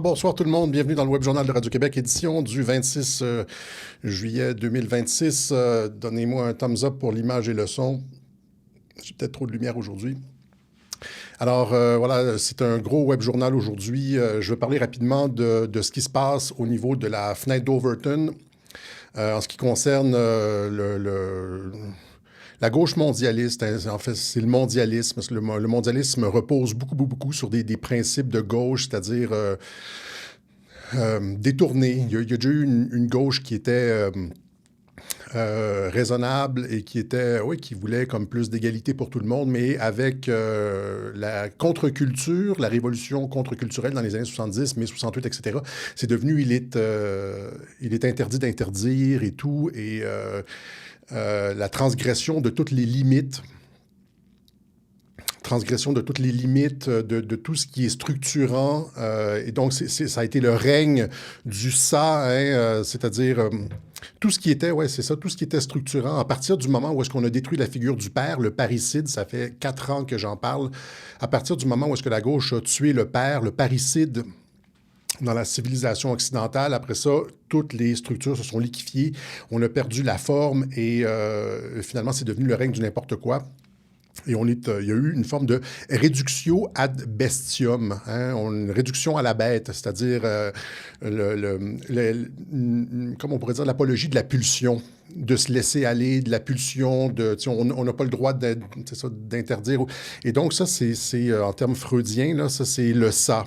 bonsoir tout le monde. Bienvenue dans le Web Journal de Radio-Québec, édition du 26 juillet 2026. Donnez-moi un thumbs up pour l'image et le son. J'ai peut-être trop de lumière aujourd'hui. Alors, voilà, c'est un gros Web Journal aujourd'hui. Je vais parler rapidement de ce qui se passe au niveau de la fenêtre d'Overton en ce qui concerne la gauche mondialiste. En fait, c'est le mondialisme. Le mondialisme repose beaucoup sur des principes de gauche, c'est-à-dire détournés. Il y a déjà eu une gauche qui était raisonnable et qui voulait comme plus d'égalité pour tout le monde, mais avec la contre-culture, la révolution contre-culturelle dans les années 70, mai 68, etc., c'est devenu, il est interdit d'interdire et tout, et la transgression de toutes les limites, de tout ce qui est structurant. Et donc, ça a été le règne du ça, c'est-à-dire tout ce qui était, tout ce qui était structurant. À partir du moment où est-ce qu'on a détruit la figure du père, le parricide, ça fait 4 ans que j'en parle, à partir du moment où est-ce que la gauche a tué le père, le parricide, dans la civilisation occidentale, après ça, toutes les structures se sont liquéfiées, on a perdu la forme et finalement, c'est devenu le règne du n'importe quoi. Et il y a eu une forme de réductio ad bestium, une réduction à la bête, c'est-à-dire, comment on pourrait dire, l'apologie de la pulsion, de se laisser aller, de la pulsion, on n'a pas le droit d'interdire. Et donc ça, c'est en termes freudiens, là, ça c'est le ça.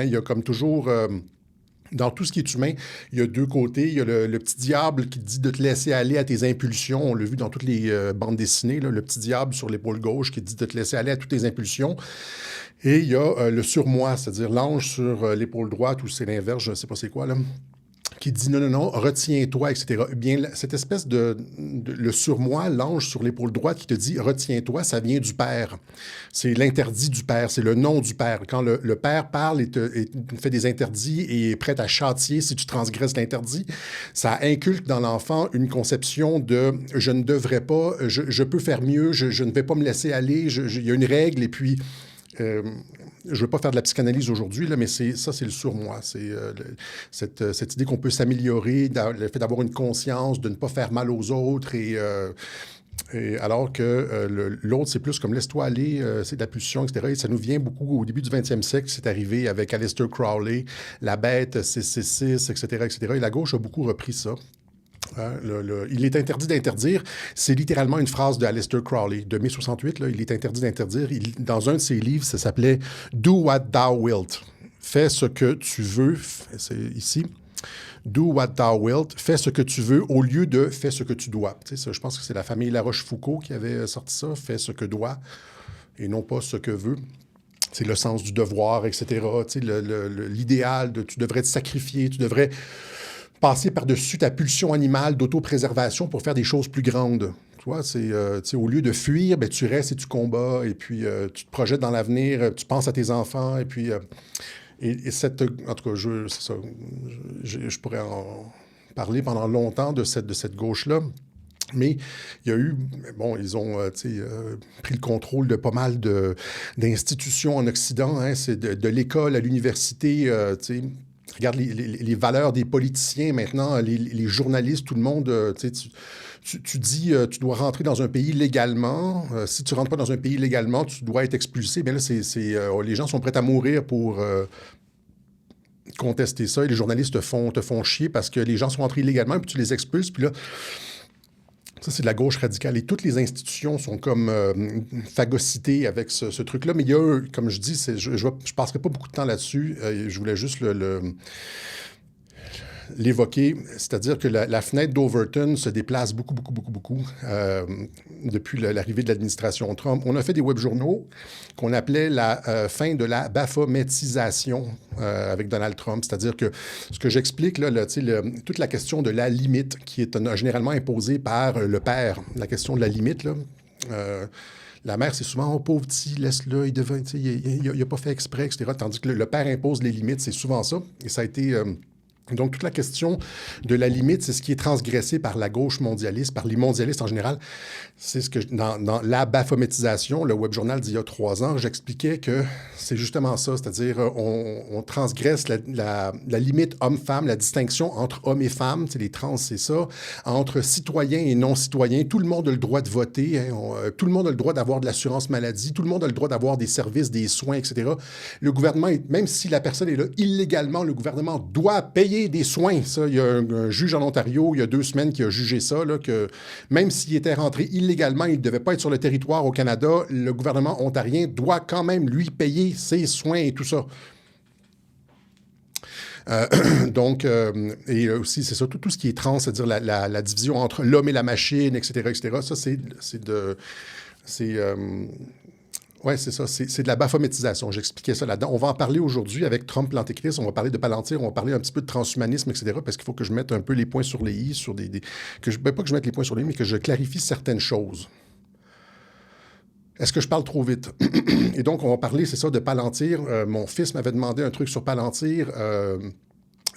Il y a comme toujours... dans tout ce qui est humain, il y a deux côtés. Il y a le petit diable qui te dit de te laisser aller à tes impulsions. On l'a vu dans toutes les bandes dessinées, là, le petit diable sur l'épaule gauche qui te dit de te laisser aller à toutes tes impulsions. Et il y a le surmoi, c'est-à-dire l'ange sur l'épaule droite, ou c'est l'inverse, je ne sais pas c'est quoi, là, qui dit non, retiens-toi, etc. Eh bien, cette espèce le surmoi, l'ange sur l'épaule droite qui te dit retiens-toi, ça vient du Père. C'est l'interdit du Père, c'est le nom du Père. Quand le Père parle et fait des interdits et est prêt à châtier si tu transgresses l'interdit, ça inculque dans l'enfant une conception de je ne devrais pas, je peux faire mieux, je ne vais pas me laisser aller, il y a une règle et puis... je ne veux pas faire de la psychanalyse aujourd'hui, là, mais c'est le surmoi. C'est cette idée qu'on peut s'améliorer, le fait d'avoir une conscience, de ne pas faire mal aux autres, et alors que l'autre, c'est plus comme laisse-toi aller, c'est de la pulsion, etc. Et ça nous vient beaucoup au début du 20e siècle, c'est arrivé avec Aleister Crowley, la bête 666, etc., etc. Et la gauche a beaucoup repris ça. Il est interdit d'interdire. C'est littéralement une phrase de Aleister Crowley, de mai 68. Là, il est interdit d'interdire. Dans un de ses livres, ça s'appelait « Do what thou wilt ». Fais ce que tu veux. C'est ici. « Do what thou wilt ». Fais ce que tu veux au lieu de « fais ce que tu dois ». Tu sais, ça, je pense que c'est la famille La Rochefoucauld qui avait sorti ça. « Fais ce que doit » et non pas ce que veut. C'est le sens du devoir, etc. Tu sais, l'idéal de tu devrais te sacrifier, tu devrais passer par-dessus ta pulsion animale d'autopréservation pour faire des choses plus grandes. Tu vois, au lieu de fuir, ben, tu restes et tu combats, et puis tu te projettes dans l'avenir, tu penses à tes enfants, et puis... en tout cas, c'est ça. Je pourrais en parler pendant longtemps de cette gauche-là. Mais il y a eu, bon, ils ont pris le contrôle de pas mal d'institutions en Occident. C'est de l'école à l'université, tu sais. Regarde les valeurs des politiciens maintenant, les journalistes, tout le monde, tu dis, tu dois rentrer dans un pays légalement. Si tu ne rentres pas dans un pays légalement, tu dois être expulsé. Bien là, les gens sont prêts à mourir pour contester ça. Et les journalistes te font chier parce que les gens sont rentrés illégalement, puis tu les expulses. Puis là, ça, c'est de la gauche radicale. Et toutes les institutions sont comme phagocytées avec ce truc-là. Mais il y a, comme je dis, je ne passerai pas beaucoup de temps là-dessus. Je voulais juste l'évoquer. C'est-à-dire que la fenêtre d'Overton se déplace beaucoup depuis l'arrivée de l'administration Trump. On a fait des webjournaux qu'on appelait la fin de la baphométisation avec Donald Trump. C'est-à-dire que ce que j'explique, là, toute la question de la limite qui est généralement imposée par le père, la question de la limite, là, la mère, c'est souvent « Oh, pauvre petit, laisse-le, il n'a pas fait exprès, etc. » Tandis que le père impose les limites, c'est souvent ça. Et ça a été Donc, toute la question de la limite, c'est ce qui est transgressé par la gauche mondialiste, par les mondialistes en général. C'est ce que, dans la baphométisation, le Web Journal d'il y a 3 ans, j'expliquais que c'est justement ça, c'est-à-dire on transgresse la limite homme-femme, la distinction entre hommes et femmes, les trans, c'est ça, entre citoyens et non-citoyens. Tout le monde a le droit de voter, hein, tout le monde a le droit d'avoir de l'assurance maladie, tout le monde a le droit d'avoir des services, des soins, etc. Le gouvernement, même si la personne est là illégalement, le gouvernement doit payer des soins. Ça, il y a un juge en Ontario, il y a 2 semaines, qui a jugé ça, là, que même s'il était rentré illégalement, il ne devait pas être sur le territoire au Canada, le gouvernement ontarien doit quand même lui payer ses soins et tout ça. Donc, et aussi, c'est ça, tout ce qui est trans, c'est-à-dire la division entre l'homme et la machine, etc., etc., ça, oui, c'est ça. C'est de la baphométisation. J'expliquais ça là-dedans. On va en parler aujourd'hui avec Trump, l'Antéchrist. On va parler de Palantir. On va parler un petit peu de transhumanisme, etc. Parce qu'il faut que je mette un peu les points sur les i, sur pas que je mette les points sur les i, mais que je clarifie certaines choses. Est-ce que je parle trop vite? Et donc, on va parler, c'est ça, de Palantir. Mon fils m'avait demandé un truc sur Palantir.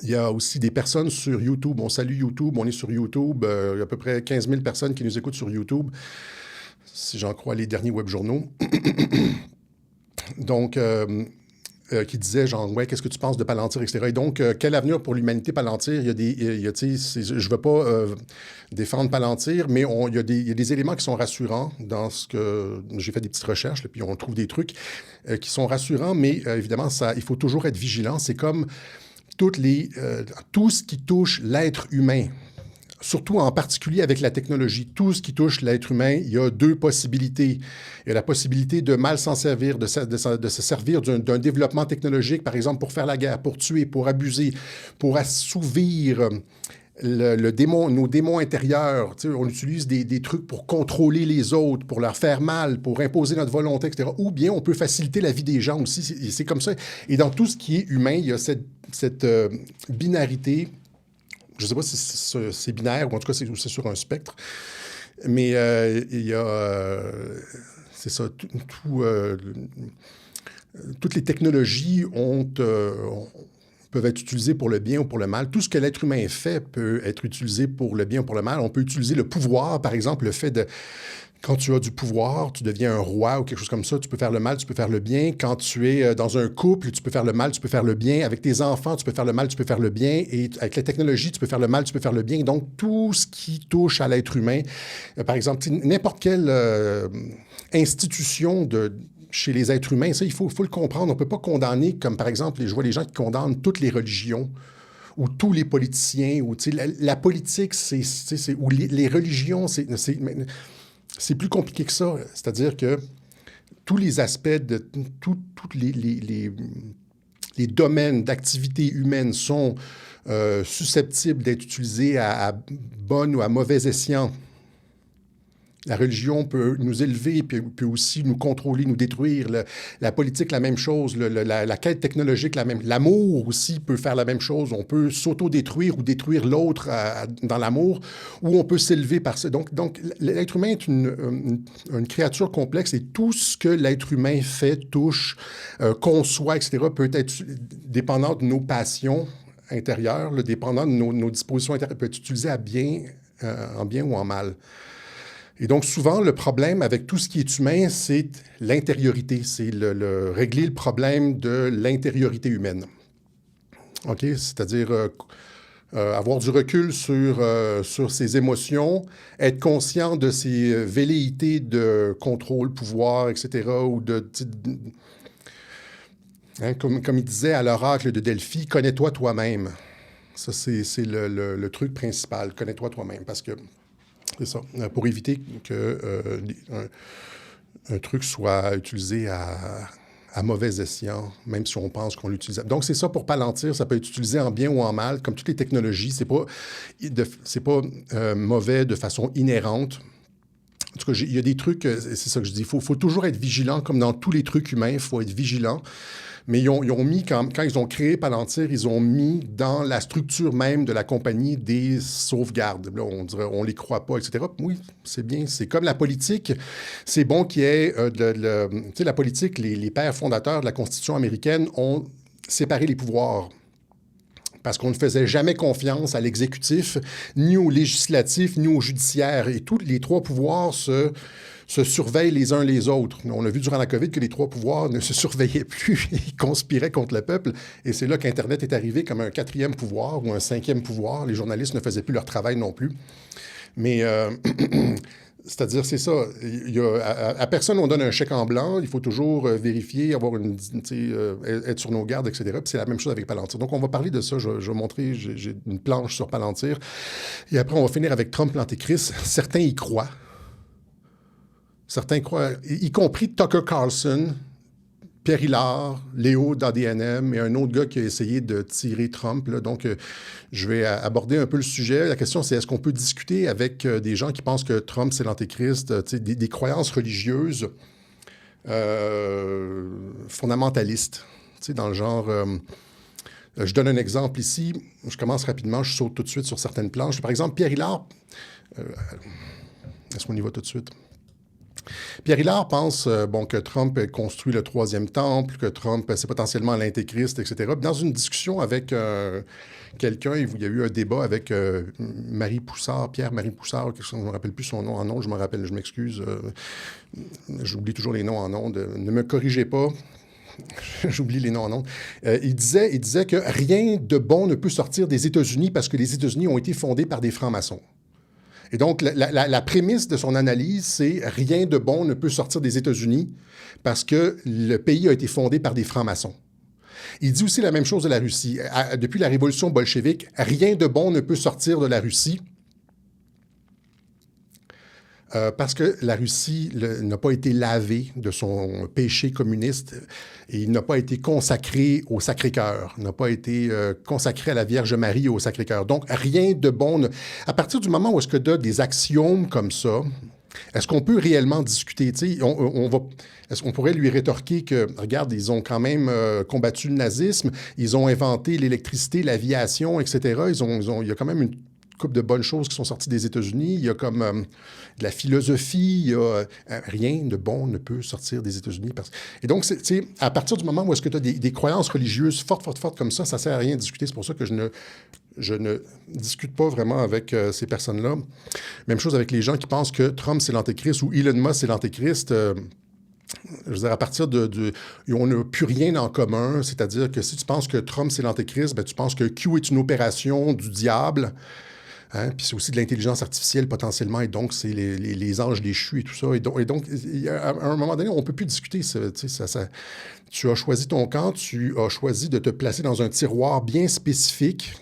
Il y a aussi des personnes sur YouTube. On salue YouTube. On est sur YouTube. Il y a à peu près 15 000 personnes qui nous écoutent sur YouTube, si j'en crois les derniers web journaux. Donc, qui disait, genre, ouais, qu'est-ce que tu penses de Palantir, etc. Et donc, quel avenir pour l'humanité Palantir? Il y a je ne veux pas défendre Palantir, mais il y a des éléments qui sont rassurants dans ce que... J'ai fait des petites recherches, là, puis on trouve des trucs qui sont rassurants, mais évidemment, il faut toujours être vigilant. C'est comme tout ce qui touche l'être humain, surtout en particulier avec la technologie. Tout ce qui touche l'être humain, il y a 2 possibilités. Il y a la possibilité de mal s'en servir, de se servir d'un développement technologique, par exemple, pour faire la guerre, pour tuer, pour abuser, pour assouvir nos démons intérieurs. Tu sais, on utilise des trucs pour contrôler les autres, pour leur faire mal, pour imposer notre volonté, etc. Ou bien on peut faciliter la vie des gens aussi. C'est comme ça. Et dans tout ce qui est humain, il y a cette binarité. Je ne sais pas si c'est binaire ou en tout cas c'est sur un spectre, mais il y a, c'est ça, toutes les technologies peuvent être utilisées pour le bien ou pour le mal. Tout ce que l'être humain fait peut être utilisé pour le bien ou pour le mal. On peut utiliser le pouvoir, par exemple, le fait de... Quand tu as du pouvoir, tu deviens un roi ou quelque chose comme ça, tu peux faire le mal, tu peux faire le bien. Quand tu es dans un couple, tu peux faire le mal, tu peux faire le bien. Avec tes enfants, tu peux faire le mal, tu peux faire le bien. Et avec la technologie, tu peux faire le mal, tu peux faire le bien. Donc, tout ce qui touche à l'être humain, par exemple, n'importe quelle institution chez les êtres humains, ça, il faut le comprendre. On ne peut pas condamner, comme par exemple, je vois les gens qui condamnent toutes les religions ou tous les politiciens, ou la politique, ou les religions, c'est plus compliqué que ça. C'est-à-dire que tous les aspects de tous les domaines d'activité humaine sont susceptibles d'être utilisés à bon ou à mauvais escient. La religion peut nous élever, peut aussi nous contrôler, nous détruire. La politique, la même chose. La quête technologique, la même. L'amour aussi peut faire la même chose. On peut s'auto-détruire ou détruire l'autre dans l'amour, ou on peut s'élever par ça. Donc l'être humain est une créature complexe, et tout ce que l'être humain fait, touche, conçoit, etc., peut être dépendant de nos passions intérieures, dépendant de nos dispositions intérieures, peut être utilisé en bien ou en mal. Et donc, souvent, le problème avec tout ce qui est humain, c'est l'intériorité. C'est régler le problème de l'intériorité humaine. OK? C'est-à-dire avoir du recul sur ses émotions, être conscient de ses velléités de contrôle, pouvoir, etc., ou comme il disait à l'oracle de Delphi, « Connais-toi toi-même ». Ça, c'est le truc principal. Connais-toi toi-même, parce que c'est ça, pour éviter qu'un truc soit utilisé à mauvais escient, même si on pense qu'on l'utilise. Donc, c'est ça pour Palantir. Ça peut être utilisé en bien ou en mal, comme toutes les technologies. C'est pas mauvais de façon inhérente. En tout cas, il y a des trucs, c'est ça que je dis, il faut toujours être vigilant, comme dans tous les trucs humains, il faut être vigilant. Mais ils ont mis, quand ils ont créé Palantir, ils ont mis dans la structure même de la compagnie des sauvegardes. Là, on dirait, on les croit pas, etc. Oui, c'est bien. C'est comme la politique. C'est bon qu'il y ait tu sais, la politique, les pères fondateurs de la Constitution américaine ont séparé les pouvoirs. parce qu'on ne faisait jamais confiance à l'exécutif, ni au législatif, ni au judiciaire. Et tous les trois pouvoirs se surveillent les uns les autres. On a vu durant la COVID que les trois pouvoirs ne se surveillaient plus, ils conspiraient contre le peuple. Et c'est là qu'Internet est arrivé comme un quatrième pouvoir ou un cinquième pouvoir. Les journalistes ne faisaient plus leur travail non plus. Mais c'est-à-dire, c'est ça. À personne, on donne un chèque en blanc. Il faut toujours vérifier, être sur nos gardes, etc. Puis c'est la même chose avec Palantir. Donc, on va parler de ça. Je vais montrer, j'ai une planche sur Palantir. Et après, on va finir avec Trump, l'Antéchrist. Certains y croient. Certains croient, y compris Tucker Carlson, Pierre Hillard, Léo d'ADNM et un autre gars qui a essayé de tirer Trump. Là. Donc, je vais aborder un peu le sujet. La question, c'est est-ce qu'on peut discuter avec des gens qui pensent que Trump, c'est l'Antéchrist, des croyances religieuses fondamentalistes, dans le genre... je donne un exemple ici. Je commence rapidement. Je saute tout de suite sur certaines planches. Par exemple, Pierre Hillard... est-ce qu'on y va tout de suite? Pierre Hillard pense que Trump a construit le troisième temple, que Trump, c'est potentiellement l'antéchrist, etc. Dans une discussion avec quelqu'un, il y a eu un débat avec Marie Poussard, Pierre-Marie Poussard, je ne me rappelle plus son nom en nom, je m'excuse, j'oublie toujours les noms en nom, ne me corrigez pas. J'oublie les noms en nom. Il disait que rien de bon ne peut sortir des États-Unis parce que les États-Unis ont été fondés par des francs-maçons. Et donc, la prémisse de son analyse, c'est rien de bon ne peut sortir des États-Unis parce que le pays a été fondé par des francs-maçons. Il dit aussi la même chose de la Russie. Depuis la révolution bolchevique, rien de bon ne peut sortir de la Russie parce que la Russie n'a pas été lavée de son péché communiste et il n'a pas été consacré au Sacré-Cœur, n'a pas été consacré à la Vierge Marie et au Sacré-Cœur. Donc, rien de bon. À partir du moment où est-ce que tu as des axiomes comme ça, est-ce qu'on peut réellement discuter? Est-ce qu'on pourrait lui rétorquer que, regarde, ils ont quand même combattu le nazisme, ils ont inventé l'électricité, l'aviation, etc. Il y a quand même une couple de bonnes choses qui sont sorties des États-Unis. Il y a comme de la philosophie. Il y a, rien de bon ne peut sortir des États-Unis. Et donc, à partir du moment où est-ce que tu as des croyances religieuses fortes comme ça ne sert à rien de discuter. C'est pour ça que je ne discute pas vraiment avec ces personnes-là. Même chose avec les gens qui pensent que Trump, c'est l'Antéchrist ou Elon Musk, c'est l'Antéchrist. Je veux dire, à partir on n'a plus rien en commun. C'est-à-dire que si tu penses que Trump, c'est l'Antéchrist, ben, tu penses que Q est une opération du diable. Hein? Puis c'est aussi de l'intelligence artificielle potentiellement, et donc c'est les anges déchus et tout ça. Et donc à un moment donné, on ne peut plus discuter. Tu as choisi ton camp, tu as choisi de te placer dans un tiroir bien spécifique.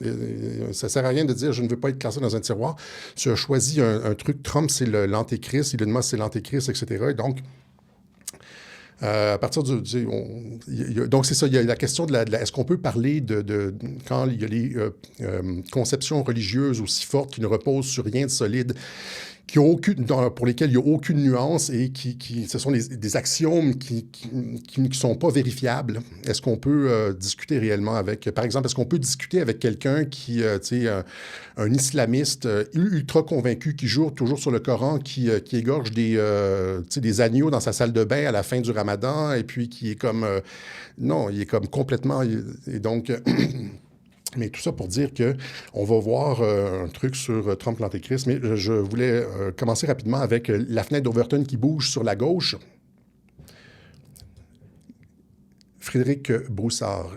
Ça ne sert à rien de dire « je ne veux pas être classé dans un tiroir ». Tu as choisi un truc, Trump, c'est l'Antéchrist, Elon Musk, c'est l'Antéchrist, etc. Et donc, à partir du... donc, c'est ça, il y a la question de est-ce qu'on peut parler quand il y a les conceptions religieuses aussi fortes qui ne reposent sur rien de solide, pour lesquelles il n'y a aucune nuance et ce sont des axiomes qui ne sont pas vérifiables. Est-ce qu'on peut discuter réellement avec... Par exemple, est-ce qu'on peut discuter avec quelqu'un qui, un islamiste ultra convaincu, qui jure toujours sur le Coran, qui égorge des agneaux dans sa salle de bain à la fin du Ramadan, et puis qui est comme... non, il est comme complètement... Et donc... Mais tout ça pour dire qu'on va voir un truc sur Trump l'Antéchrist. Mais je voulais commencer rapidement avec la fenêtre d'Overton qui bouge sur la gauche. Frédéric Broussard,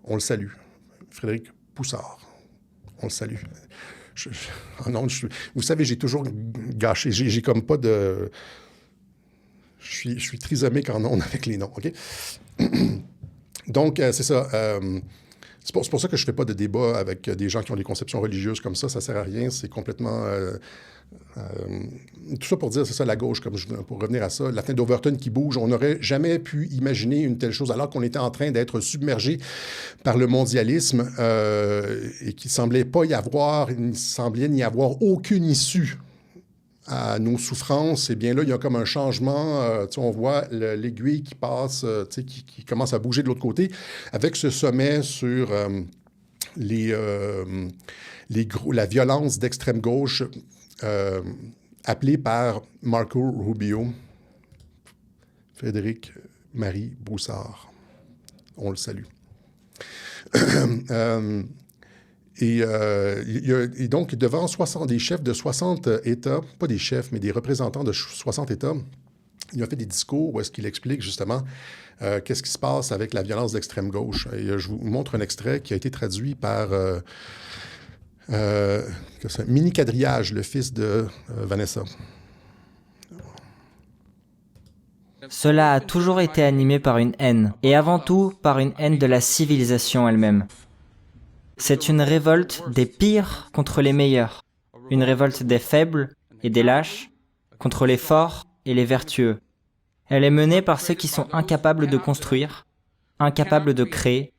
on le salue. Frédéric Poussard, on le salue. Vous savez, j'ai toujours gâché. J'ai comme pas de... Je suis trisomique en ondes avec les noms, OK? Donc, c'est ça. C'est pour ça que je ne fais pas de débat avec des gens qui ont des conceptions religieuses comme ça. Ça ne sert à rien. C'est complètement... tout ça pour dire, c'est ça, la gauche, pour revenir à ça. La fenêtre d'Overton qui bouge. On n'aurait jamais pu imaginer une telle chose alors qu'on était en train d'être submergé par le mondialisme et qu'il ne semblait n'y avoir aucune issue à nos souffrances. Eh bien là, il y a comme un changement. On voit l'aiguille qui passe, qui commence à bouger de l'autre côté, avec ce sommet sur la violence d'extrême gauche appelée par Marco Rubio, Frédéric Marie Broussard. On le salue. Et donc, devant des chefs de 60 États, pas des chefs, mais des représentants de 60 États, il a fait des discours où est-ce qu'il explique justement qu'est-ce qui se passe avec la violence d'extrême gauche. Et je vous montre un extrait qui a été traduit par Mini Quadrillage, le fils de Vanessa. Cela a toujours été animé par une haine, et avant tout par une haine de la civilisation elle-même. C'est une révolte des pires contre les meilleurs, une révolte des faibles et des lâches contre les forts et les vertueux. Elle est menée par ceux qui sont incapables de construire, incapables de créer,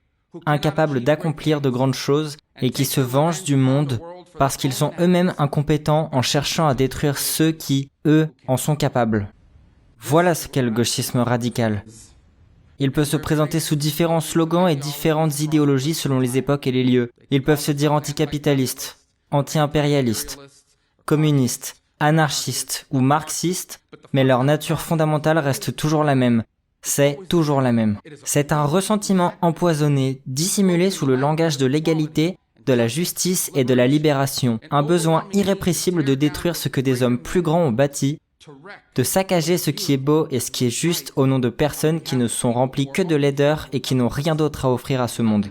incapables d'accomplir de grandes choses et qui se vengent du monde parce qu'ils sont eux-mêmes incompétents en cherchant à détruire ceux qui, eux, en sont capables. Voilà ce qu'est le gauchisme radical. Il peut se présenter sous différents slogans et différentes idéologies selon les époques et les lieux. Ils peuvent se dire anticapitalistes, anti-impérialistes, communistes, anarchistes ou marxistes, mais leur nature fondamentale reste toujours la même. C'est toujours la même. C'est un ressentiment empoisonné, dissimulé sous le langage de l'égalité, de la justice et de la libération. Un besoin irrépressible de détruire ce que des hommes plus grands ont bâti, de saccager ce qui est beau et ce qui est juste au nom de personnes qui ne sont remplies que de laideur et qui n'ont rien d'autre à offrir à ce monde.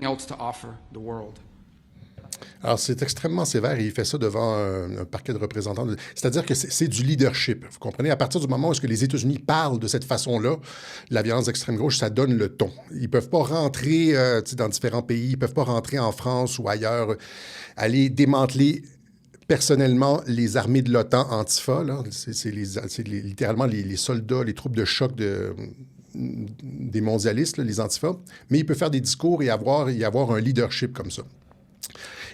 Alors, c'est extrêmement sévère et il fait ça devant un parquet de représentants. C'est-à-dire que c'est du leadership. Vous comprenez? À partir du moment où est-ce que les États-Unis parlent de cette façon-là, la violence d'extrême gauche, ça donne le ton. Ils ne peuvent pas rentrer dans différents pays, ils ne peuvent pas rentrer en France ou ailleurs, aller démanteler personnellement les armées de l'OTAN Antifa. C'est littéralement les soldats, les troupes de choc des mondialistes, là, les Antifa. Mais il peut faire des discours et y avoir un leadership comme ça.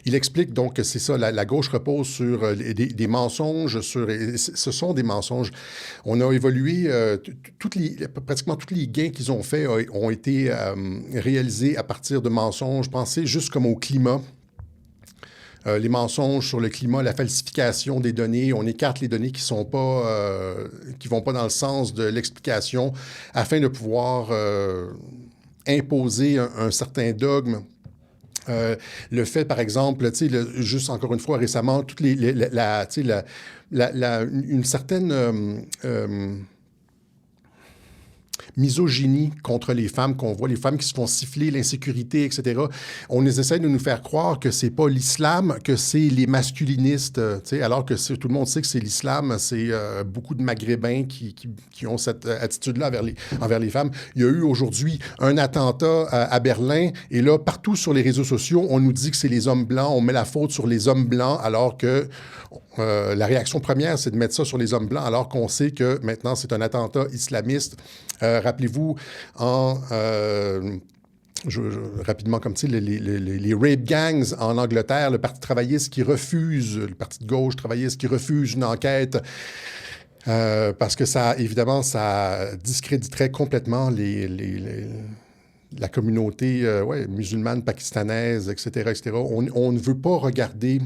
Il explique donc que c'est ça, la gauche repose sur des mensonges, ce sont des mensonges. On a évolué, pratiquement tous les gains qu'ils ont faits ont été réalisés à partir de mensonges. Pensez juste comme au climat. Les mensonges sur le climat, la falsification des données, on écarte les données qui vont pas dans le sens de l'explication afin de pouvoir imposer un certain dogme. Le fait, par exemple, juste encore une fois récemment, une certaine misogynie contre les femmes qu'on voit, les femmes qui se font siffler, l'insécurité, etc. On essaie de nous faire croire que c'est pas l'islam, que c'est les masculinistes, alors que tout le monde sait que c'est l'islam, c'est beaucoup de Maghrébins qui ont cette attitude-là envers les femmes. Il y a eu aujourd'hui un attentat à Berlin, et là, partout sur les réseaux sociaux, on nous dit que c'est les hommes blancs, on met la faute sur les hommes blancs, alors que la réaction première, c'est de mettre ça sur les hommes blancs, alors qu'on sait que maintenant, c'est un attentat islamiste. Rappelez-vous, rapidement comme les rape gangs en Angleterre, le Parti travailliste qui refuse, le Parti de gauche travailliste qui refuse une enquête parce que ça, évidemment, ça discréditerait complètement la communauté musulmane, pakistanaise, etc., etc. On ne veut pas regarder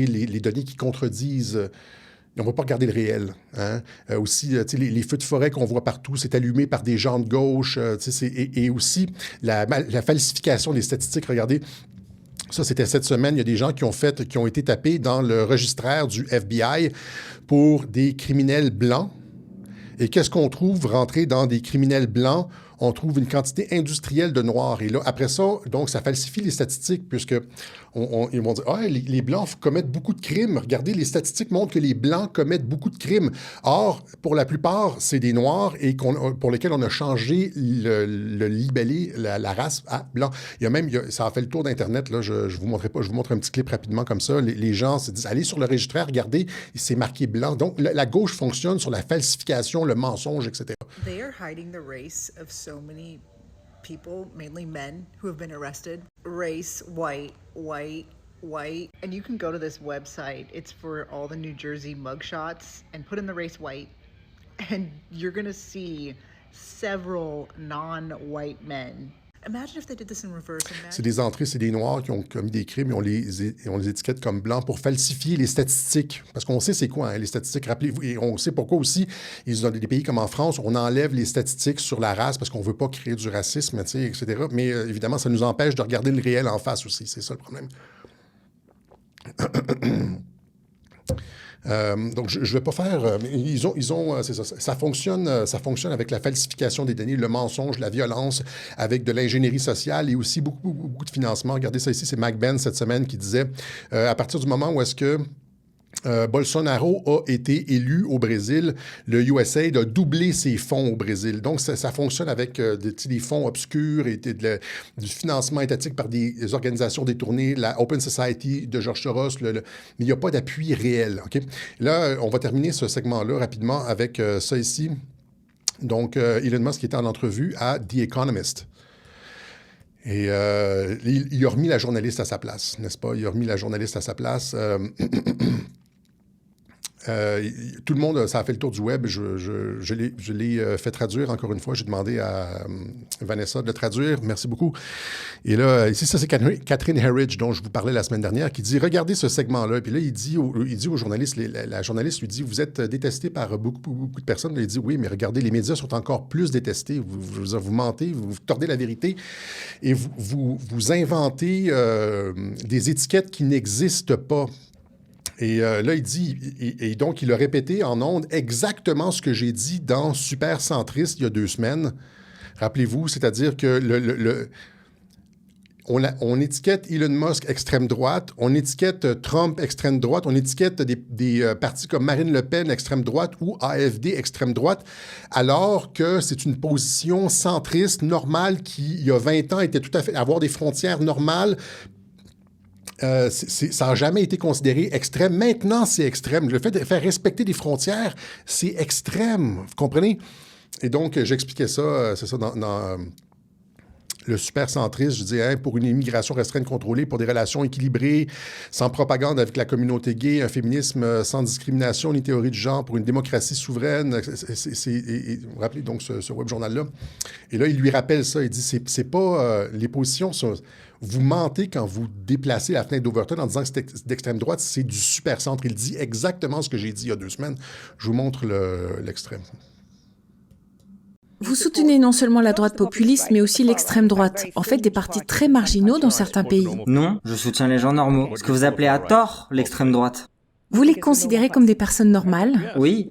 les données qui contredisent. On ne va pas regarder le réel. Hein? Aussi, les feux de forêt qu'on voit partout, c'est allumé par des gens de gauche. Et aussi, la falsification des statistiques. Regardez, ça, c'était cette semaine. Il y a des gens qui ont été tapés dans le registraire du FBI pour des criminels blancs. Et qu'est-ce qu'on trouve rentré dans des criminels blancs? On trouve une quantité industrielle de noirs. Et là, après ça, donc, ça falsifie les statistiques, puisque ils vont dire, les Blancs commettent beaucoup de crimes. Regardez, les statistiques montrent que les Blancs commettent beaucoup de crimes. Or, pour la plupart, c'est des Noirs et pour lesquels on a changé le libellé, la race à blanc. Ça a fait le tour d'Internet, là, je vous montrerai pas, je vous montre un petit clip rapidement comme ça. Les gens se disent, allez sur le registraire, regardez, c'est marqué blanc. Donc, la gauche fonctionne sur la falsification, le mensonge, etc. They are hiding the race of so many people, mainly men, who have been arrested. Race, white, white, white. And you can go to this website. It's for all the New Jersey mugshots and put in the race white. And you're going to see several non-white men Imagine if they did this in reverse. C'est des entrées, c'est des Noirs qui ont commis des crimes et on les étiquette comme blancs pour falsifier les statistiques. Parce qu'on sait c'est quoi, hein, les statistiques. Rappelez-vous, et on sait pourquoi aussi, ils ont des pays comme en France, on enlève les statistiques sur la race parce qu'on ne veut pas créer du racisme, etc. Mais évidemment, ça nous empêche de regarder le réel en face aussi. C'est ça le problème. Donc, je ne vais pas faire... c'est ça, ça fonctionne avec la falsification des données, le mensonge, la violence, avec de l'ingénierie sociale et aussi beaucoup de financement. Regardez ça ici, c'est McBain cette semaine qui disait, à partir du moment où est-ce que Bolsonaro a été élu au Brésil, le USAID a doublé ses fonds au Brésil. Donc, ça fonctionne avec des fonds obscurs et du financement étatique par des organisations détournées, la Open Society de George Soros, mais il n'y a pas d'appui réel. Okay? Là, on va terminer ce segment-là rapidement avec ça ici. Donc, Elon Musk était en entrevue à The Economist. Et il a remis la journaliste à sa place, n'est-ce pas? Il a remis la journaliste à sa place. Tout le monde, ça a fait le tour du web. Je l'ai fait traduire encore une fois. J'ai demandé à Vanessa de le traduire. Merci beaucoup. Et là, ici, ça, c'est Catherine Herridge, dont je vous parlais la semaine dernière, qui dit, regardez ce segment-là. Puis là, il dit au journaliste, la journaliste lui dit, vous êtes détesté par beaucoup de personnes. Là, il dit, oui, mais regardez, les médias sont encore plus détestés. Vous mentez, vous tordez la vérité et vous inventez des étiquettes qui n'existent pas. Et là, il dit, et donc, il a répété en ondes exactement ce que j'ai dit dans Super Centriste il y a 2 semaines. Rappelez-vous, c'est-à-dire que on étiquette Elon Musk extrême droite, on étiquette Trump extrême droite, on étiquette des partis comme Marine Le Pen extrême droite ou AfD extrême droite, alors que c'est une position centriste, normale, qui, il y a 20 ans, était tout à fait avoir des frontières normales. Ça n'a jamais été considéré extrême. Maintenant, c'est extrême. Le fait de faire respecter des frontières, c'est extrême. Vous comprenez? Et donc, j'expliquais ça, c'est ça, dans le super centriste. Je disais, pour une immigration restreinte contrôlée, pour des relations équilibrées, sans propagande avec la communauté gay, un féminisme sans discrimination ni théorie du genre, pour une démocratie souveraine. Vous vous rappelez donc ce web journal-là? Et là, il lui rappelle ça. Il dit, c'est pas... les positions sont... Vous mentez quand vous déplacez la fenêtre d'Overton en disant que c'est d'extrême droite, c'est du super centre. Il dit exactement ce que j'ai dit il y a 2 semaines. Je vous montre l'extrême. Vous soutenez non seulement la droite populiste, mais aussi l'extrême droite. En fait, des partis très marginaux dans certains pays. Non, je soutiens les gens normaux. Ce que vous appelez à tort l'extrême droite. Vous les considérez comme des personnes normales? Oui.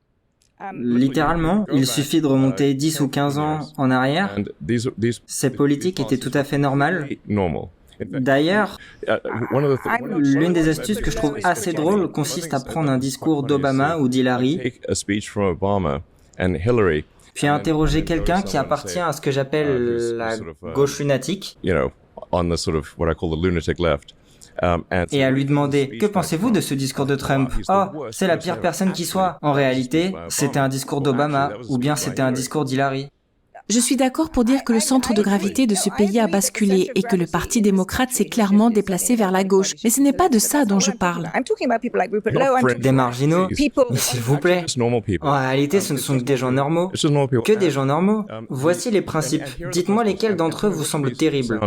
Littéralement, il suffit de remonter 10 ou 15 ans en arrière. Ces politiques étaient tout à fait normales. D'ailleurs, l'une des astuces que je trouve assez drôle consiste à prendre un discours d'Obama ou d'Hillary, puis à interroger quelqu'un qui appartient à ce que j'appelle la gauche lunatique, et à lui demander « Que pensez-vous de ce discours de Trump ? Oh, c'est la pire personne qui soit. En réalité, c'était un discours d'Obama, ou bien c'était un discours d'Hillary. » Je suis d'accord pour dire que le centre de gravité de ce pays a basculé et que le Parti démocrate s'est clairement déplacé vers la gauche. Mais ce n'est pas de ça dont je parle. Des marginaux, mais s'il vous plaît. En réalité, ce ne sont que des gens normaux. Que des gens normaux. Voici les principes. Dites-moi lesquels d'entre eux vous semblent terribles.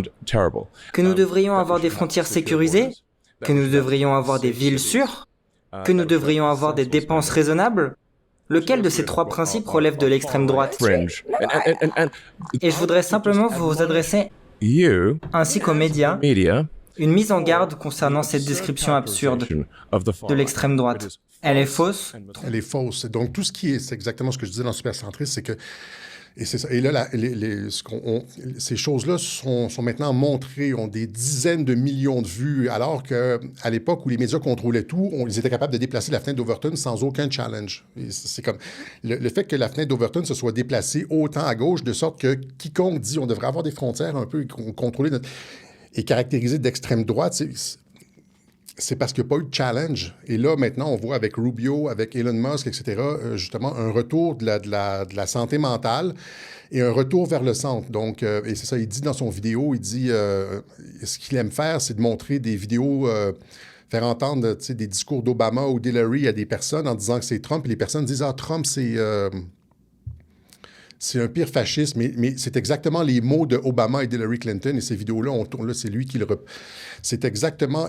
Que nous devrions avoir des frontières sécurisées, que nous devrions avoir des villes sûres, que nous devrions avoir des dépenses raisonnables. Lequel de ces 3 principes relève de l'extrême droite? Et je voudrais simplement vous adresser, ainsi qu'aux médias, une mise en garde concernant cette description absurde de l'extrême droite. Elle est fausse. Elle est fausse. Donc, tout ce qui est, c'est exactement ce que je disais dans Supercentriste, c'est que... Et c'est ça. Et là, ces choses-là sont maintenant montrées, ont des dizaines de millions de vues, alors qu'à l'époque où les médias contrôlaient tout, ils étaient capables de déplacer la fenêtre d'Overton sans aucun challenge. Et c'est comme le fait que la fenêtre d'Overton se soit déplacée autant à gauche, de sorte que quiconque dit on devrait avoir des frontières un peu contrôlées et caractérisées d'extrême droite, c'est parce qu'il n'y a pas eu de challenge. Et là, maintenant, on voit avec Rubio, avec Elon Musk, etc., justement, un retour de la santé mentale et un retour vers le centre. Donc, et c'est ça, il dit dans son vidéo, il dit, ce qu'il aime faire, c'est de montrer des vidéos, faire entendre des discours d'Obama ou d'Hillary à des personnes en disant que c'est Trump, et les personnes disent « Ah, Trump, c'est c'est un pire fasciste, mais c'est exactement les mots de Obama et d'Hillary Clinton, et ces vidéos-là, on tourne là, c'est lui qui le... C'est exactement...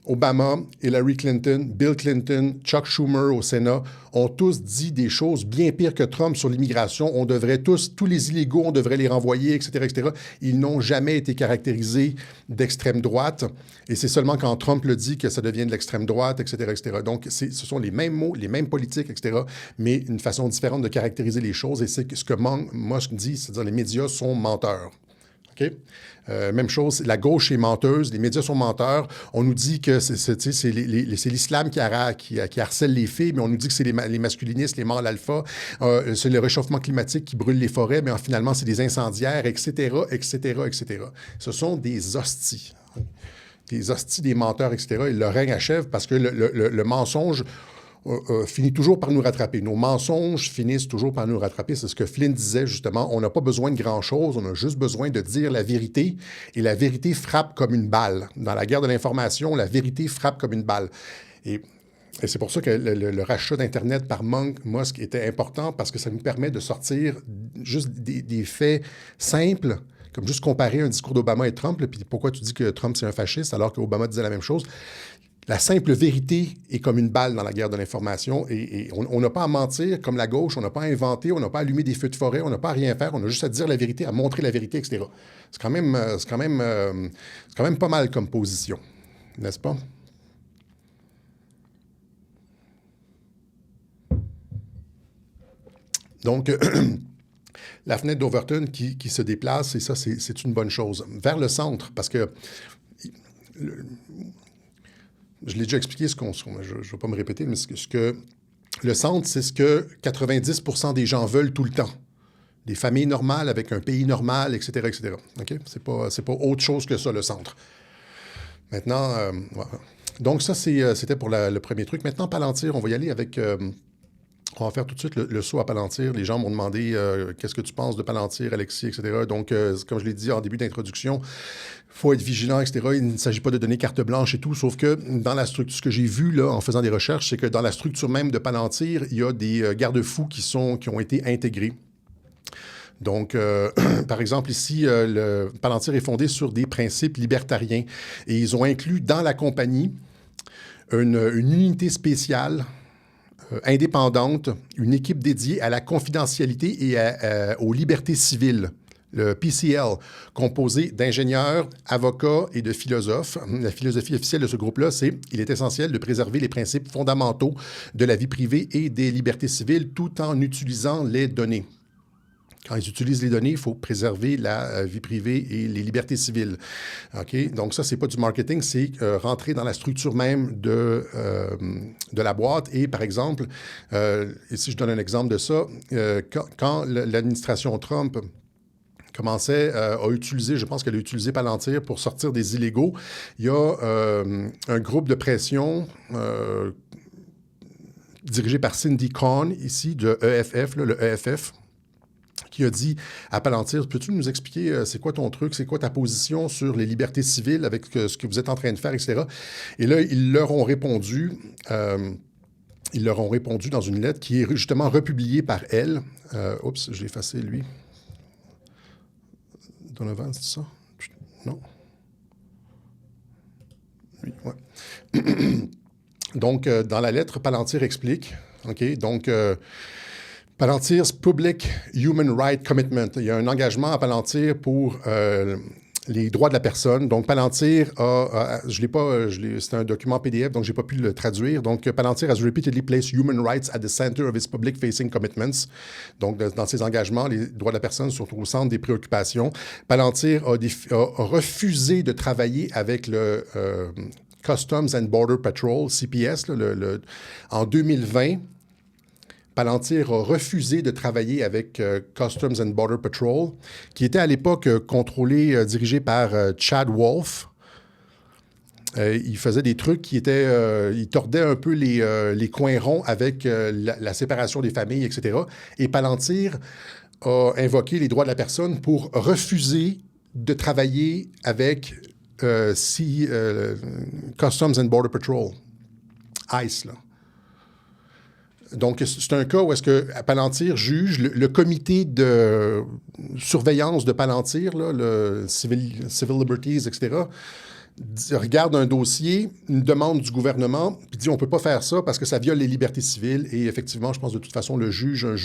Obama, Hillary Clinton, Bill Clinton, Chuck Schumer au Sénat ont tous dit des choses bien pires que Trump sur l'immigration. On devrait tous les illégaux, on devrait les renvoyer, etc., etc. Ils n'ont jamais été caractérisés d'extrême droite. Et c'est seulement quand Trump le dit que ça devient de l'extrême droite, etc., etc. Donc, ce sont les mêmes mots, les mêmes politiques, etc., mais une façon différente de caractériser les choses. Et c'est ce que Musk dit, c'est-à-dire les médias sont menteurs. OK? Même chose, la gauche est menteuse, les médias sont menteurs. On nous dit que c'est l'islam qui harcèle les filles, mais on nous dit que c'est les masculinistes, les mâles alpha. C'est le réchauffement climatique qui brûle les forêts, mais finalement, c'est des incendiaires, etc., etc., etc. Ce sont des hosties. Des hosties, des menteurs, etc. Et le règne achève parce que le mensonge finit toujours par nous rattraper. Nos mensonges finissent toujours par nous rattraper. C'est ce que Flynn disait, justement. On n'a pas besoin de grand-chose, on a juste besoin de dire la vérité, et la vérité frappe comme une balle. Dans la guerre de l'information, la vérité frappe comme une balle. Et c'est pour ça que le rachat d'Internet par Musk était important, parce que ça nous permet de sortir juste des faits simples, comme juste comparer un discours d'Obama et Trump, puis pourquoi tu dis que Trump, c'est un fasciste, alors qu'Obama disait la même chose. La simple vérité est comme une balle dans la guerre de l'information, et on n'a pas à mentir comme la gauche, on n'a pas à inventer, on n'a pas à allumer des feux de forêt, on n'a pas à rien faire, on a juste à dire la vérité, à montrer la vérité, etc. C'est quand même pas mal comme position, n'est-ce pas? Donc, la fenêtre d'Overton qui se déplace, et ça, c'est une bonne chose. Vers le centre, parce que... Je l'ai déjà expliqué, je ne vais pas me répéter, mais le centre, c'est ce que 90% des gens veulent tout le temps. Des familles normales avec un pays normal, etc., etc. OK? C'est pas autre chose que ça, le centre. Maintenant, voilà. Donc ça, c'était pour le premier truc. Maintenant, Palantir, on va y aller avec... on va faire tout de suite le saut à Palantir. Les gens m'ont demandé qu'est-ce que tu penses de Palantir, Alexis, etc. Donc, comme je l'ai dit en début d'introduction, il faut être vigilant, etc. Il ne s'agit pas de donner carte blanche et tout, sauf que dans la structure, ce que j'ai vu là, en faisant des recherches, c'est que dans la structure même de Palantir, il y a des garde-fous qui ont été intégrés. Donc, par exemple, ici, le Palantir est fondé sur des principes libertariens, et ils ont inclus dans la compagnie une unité spéciale indépendante, une équipe dédiée à la confidentialité et aux libertés civiles, le PCL, composé d'ingénieurs, avocats et de philosophes. La philosophie officielle de ce groupe-là, c'est « Il est essentiel de préserver les principes fondamentaux de la vie privée et des libertés civiles tout en utilisant les données ». Quand ils utilisent les données, il faut préserver la vie privée et les libertés civiles. OK? Donc ça, c'est pas du marketing, c'est rentrer dans la structure même de la boîte. Et par exemple, ici je donne un exemple de ça, quand l'administration Trump commençait à utiliser, je pense qu'elle a utilisé Palantir pour sortir des illégaux, il y a un groupe de pression dirigé par Cindy Cohn, ici, de EFF, le EFF, qui a dit à Palantir, peux-tu nous expliquer c'est quoi ton truc, c'est quoi ta position sur les libertés civiles avec ce que vous êtes en train de faire, etc. Et là, ils leur ont répondu dans une lettre qui est justement republiée par elle. Oups, j'ai effacé lui. Donovan, c'est ça? Non? Oui, ouais. Donc, dans la lettre, Palantir explique, OK, donc... Palantir's Public Human Rights Commitment. Il y a un engagement à Palantir pour les droits de la personne. Donc, Palantir c'est un document PDF, donc je n'ai pas pu le traduire. Donc, Palantir has repeatedly placed human rights at the center of its public-facing commitments. Donc, dans ses engagements, les droits de la personne sont au centre des préoccupations. Palantir a refusé de travailler avec le Customs and Border Patrol, CPS, en 2020. Palantir a refusé de travailler avec Customs and Border Patrol, qui était à l'époque dirigé par Chad Wolf. Il faisait des trucs qui étaient... il tordait un peu les coins ronds avec la séparation des familles, etc. Et Palantir a invoqué les droits de la personne pour refuser de travailler avec Customs and Border Patrol, ICE, là. Donc, c'est un cas où est-ce que Palantir juge, le comité de surveillance de Palantir, là, le Civil Liberties, etc., regarde un dossier, une demande du gouvernement, puis dit on ne peut pas faire ça parce que ça viole les libertés civiles. Et effectivement, je pense de toute façon, un juge a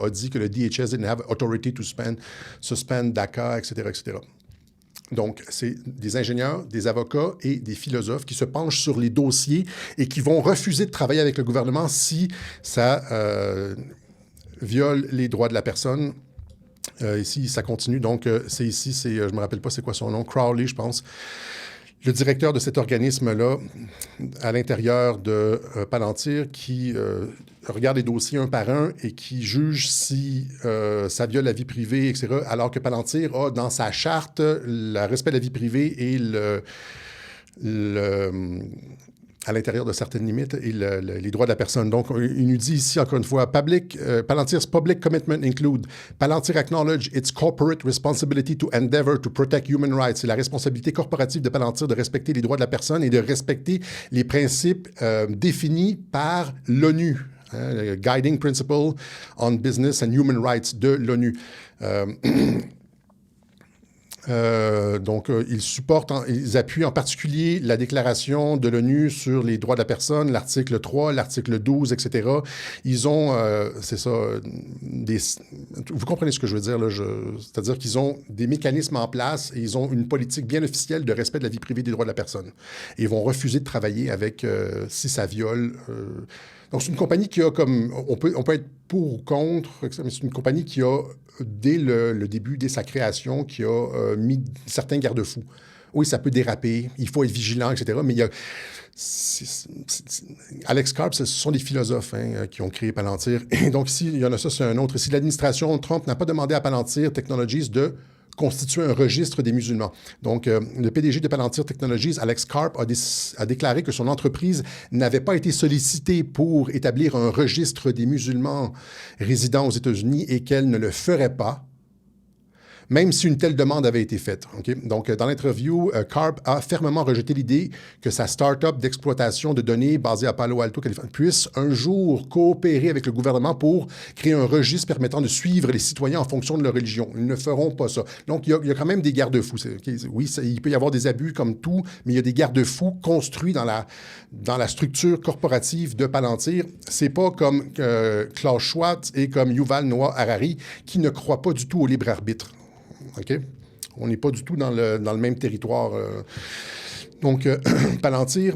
dit que le DHS didn't have authority to suspend DACA, etc., etc. Donc, c'est des ingénieurs, des avocats et des philosophes qui se penchent sur les dossiers et qui vont refuser de travailler avec le gouvernement si ça viole les droits de la personne. Ici, ça continue. Donc, je ne me rappelle pas c'est quoi son nom, Crowley, je pense. Le directeur de cet organisme-là, à l'intérieur de Palantir, qui regarde les dossiers un par un et qui juge si ça viole la vie privée, etc., alors que Palantir a dans sa charte le respect de la vie privée et à l'intérieur de certaines limites et les droits de la personne. Donc, il nous dit ici, encore une fois, Palantir's public commitment include Palantir acknowledge its corporate responsibility to endeavor to protect human rights. C'est la responsabilité corporative de Palantir de respecter les droits de la personne et de respecter les principes définis par l'ONU. Le Guiding Principle on Business and Human Rights de l'ONU. Ils appuient en particulier la déclaration de l'ONU sur les droits de la personne, l'article 3, l'article 12, etc. Ils ont, vous comprenez ce que je veux dire, là, c'est-à-dire qu'ils ont des mécanismes en place et ils ont une politique bien officielle de respect de la vie privée et des droits de la personne. Et ils vont refuser de travailler avec, si ça viole... Donc, c'est une compagnie qui a comme... On peut être pour ou contre, mais c'est une compagnie qui a, dès le début, dès sa création, qui a mis certains garde-fous. Oui, ça peut déraper, il faut être vigilant, etc. Mais il y a... Alex Karp, ce sont des philosophes qui ont créé Palantir. Et donc, ici, il y en a ça, c'est un autre. Si l'administration Trump n'a pas demandé à Palantir Technologies de constituer un registre des musulmans. Donc, le PDG de Palantir Technologies, Alex Karp, a déclaré que son entreprise n'avait pas été sollicitée pour établir un registre des musulmans résidant aux États-Unis et qu'elle ne le ferait pas, même si une telle demande avait été faite. Okay? Donc, dans l'interview, Karp a fermement rejeté l'idée que sa start-up d'exploitation de données basée à Palo Alto, Californie, puisse un jour coopérer avec le gouvernement pour créer un registre permettant de suivre les citoyens en fonction de leur religion. Ils ne feront pas ça. Donc, il y a quand même des garde-fous. Oui, il peut y avoir des abus comme tout, mais il y a des garde-fous construits dans la structure corporative de Palantir. C'est pas comme Klaus Schwab et comme Yuval Noah Harari qui ne croient pas du tout au libre arbitre. OK? On n'est pas du tout dans le même territoire. Donc, Palantir,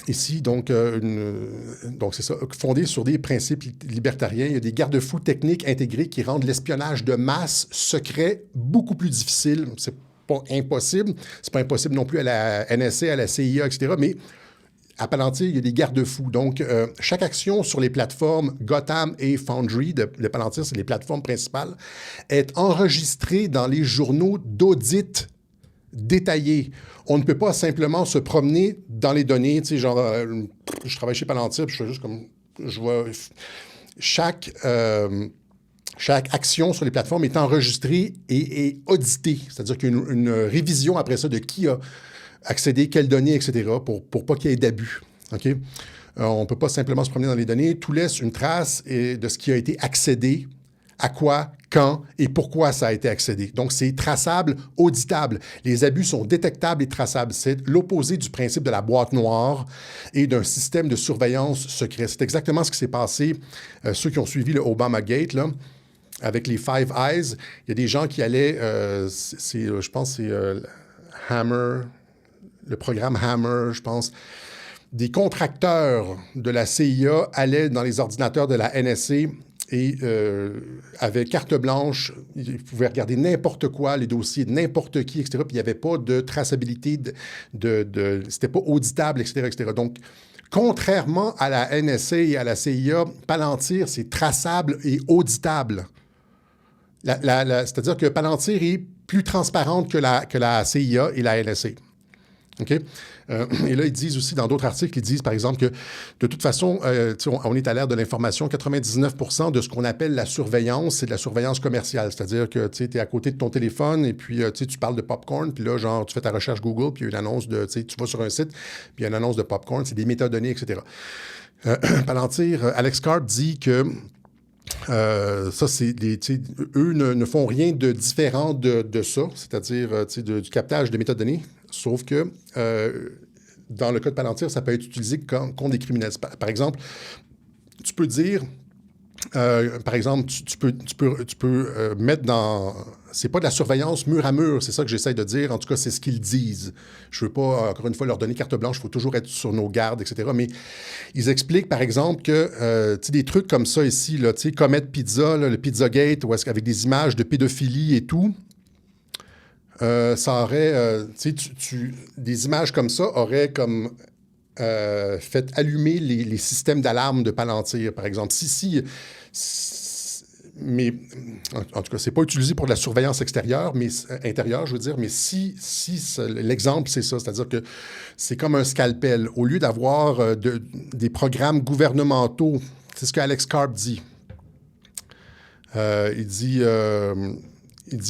ici, donc c'est ça, fondé sur des principes libertariens. Il y a des garde-fous techniques intégrés qui rendent l'espionnage de masse secret beaucoup plus difficile. C'est pas impossible. C'est pas impossible non plus à la NSA, à la CIA, etc., mais à Palantir, il y a des garde-fous. Donc, chaque action sur les plateformes Gotham et Foundry de Palantir, c'est les plateformes principales, est enregistrée dans les journaux d'audit détaillés. On ne peut pas simplement se promener dans les données, tu sais, genre, je travaille chez Palantir, puis je fais juste comme, je vois, chaque action sur les plateformes est enregistrée et auditée. C'est-à-dire qu'il y a une révision après ça de qui a accéder, quelles données, etc., pour pas qu'il y ait d'abus. OK? On ne peut pas simplement se promener dans les données. Tout laisse une trace de ce qui a été accédé, à quoi, quand et pourquoi ça a été accédé. Donc, c'est traçable, auditable. Les abus sont détectables et traçables. C'est l'opposé du principe de la boîte noire et d'un système de surveillance secret. C'est exactement ce qui s'est passé. Ceux qui ont suivi le Obamagate, là, avec les Five Eyes, il y a des gens qui allaient, je pense que c'est Hammer... le programme Hammer, je pense, des contracteurs de la CIA allaient dans les ordinateurs de la NSA et avaient carte blanche. Ils pouvaient regarder n'importe quoi, les dossiers de n'importe qui, etc. Puis il n'y avait pas de traçabilité, c'était pas auditable, etc., etc. Donc, contrairement à la NSA et à la CIA, Palantir, c'est traçable et auditable. C'est-à-dire que Palantir est plus transparente que la CIA et la NSA. OK? Et là, ils disent aussi, dans d'autres articles, ils disent, par exemple, que de toute façon, on est à l'ère de l'information, 99% de ce qu'on appelle la surveillance, c'est de la surveillance commerciale. C'est-à-dire que tu es à côté de ton téléphone et puis tu parles de popcorn, puis là, genre, tu fais ta recherche Google, puis il y a une annonce tu vas sur un site, puis il y a une annonce de popcorn, c'est des métadonnées, etc. Palantir, Alex Karp dit que ça, c'est eux ne font rien de différent de ça, c'est-à-dire du captage de métadonnées, sauf que dans le cas de Palantir, ça peut être utilisé contre des criminels. Par exemple, tu peux dire, par exemple, tu peux mettre dans... C'est pas de la surveillance mur à mur, c'est ça que j'essaie de dire. En tout cas, c'est ce qu'ils disent. Je veux pas, encore une fois, leur donner carte blanche. Il faut toujours être sur nos gardes, etc. Mais ils expliquent, par exemple, que des trucs comme ça ici, là, Comet Pizza, là, le Pizzagate, avec des images de pédophilie et tout, ça aurait... des images comme ça auraient comme... fait allumer les systèmes d'alarme de Palantir, par exemple. Mais en tout cas, c'est pas utilisé pour de la surveillance extérieure, mais intérieure, je veux dire. Mais si l'exemple, c'est ça, c'est-à-dire que c'est comme un scalpel. Au lieu d'avoir des programmes gouvernementaux, c'est ce qu'Alex Karp dit. Il dit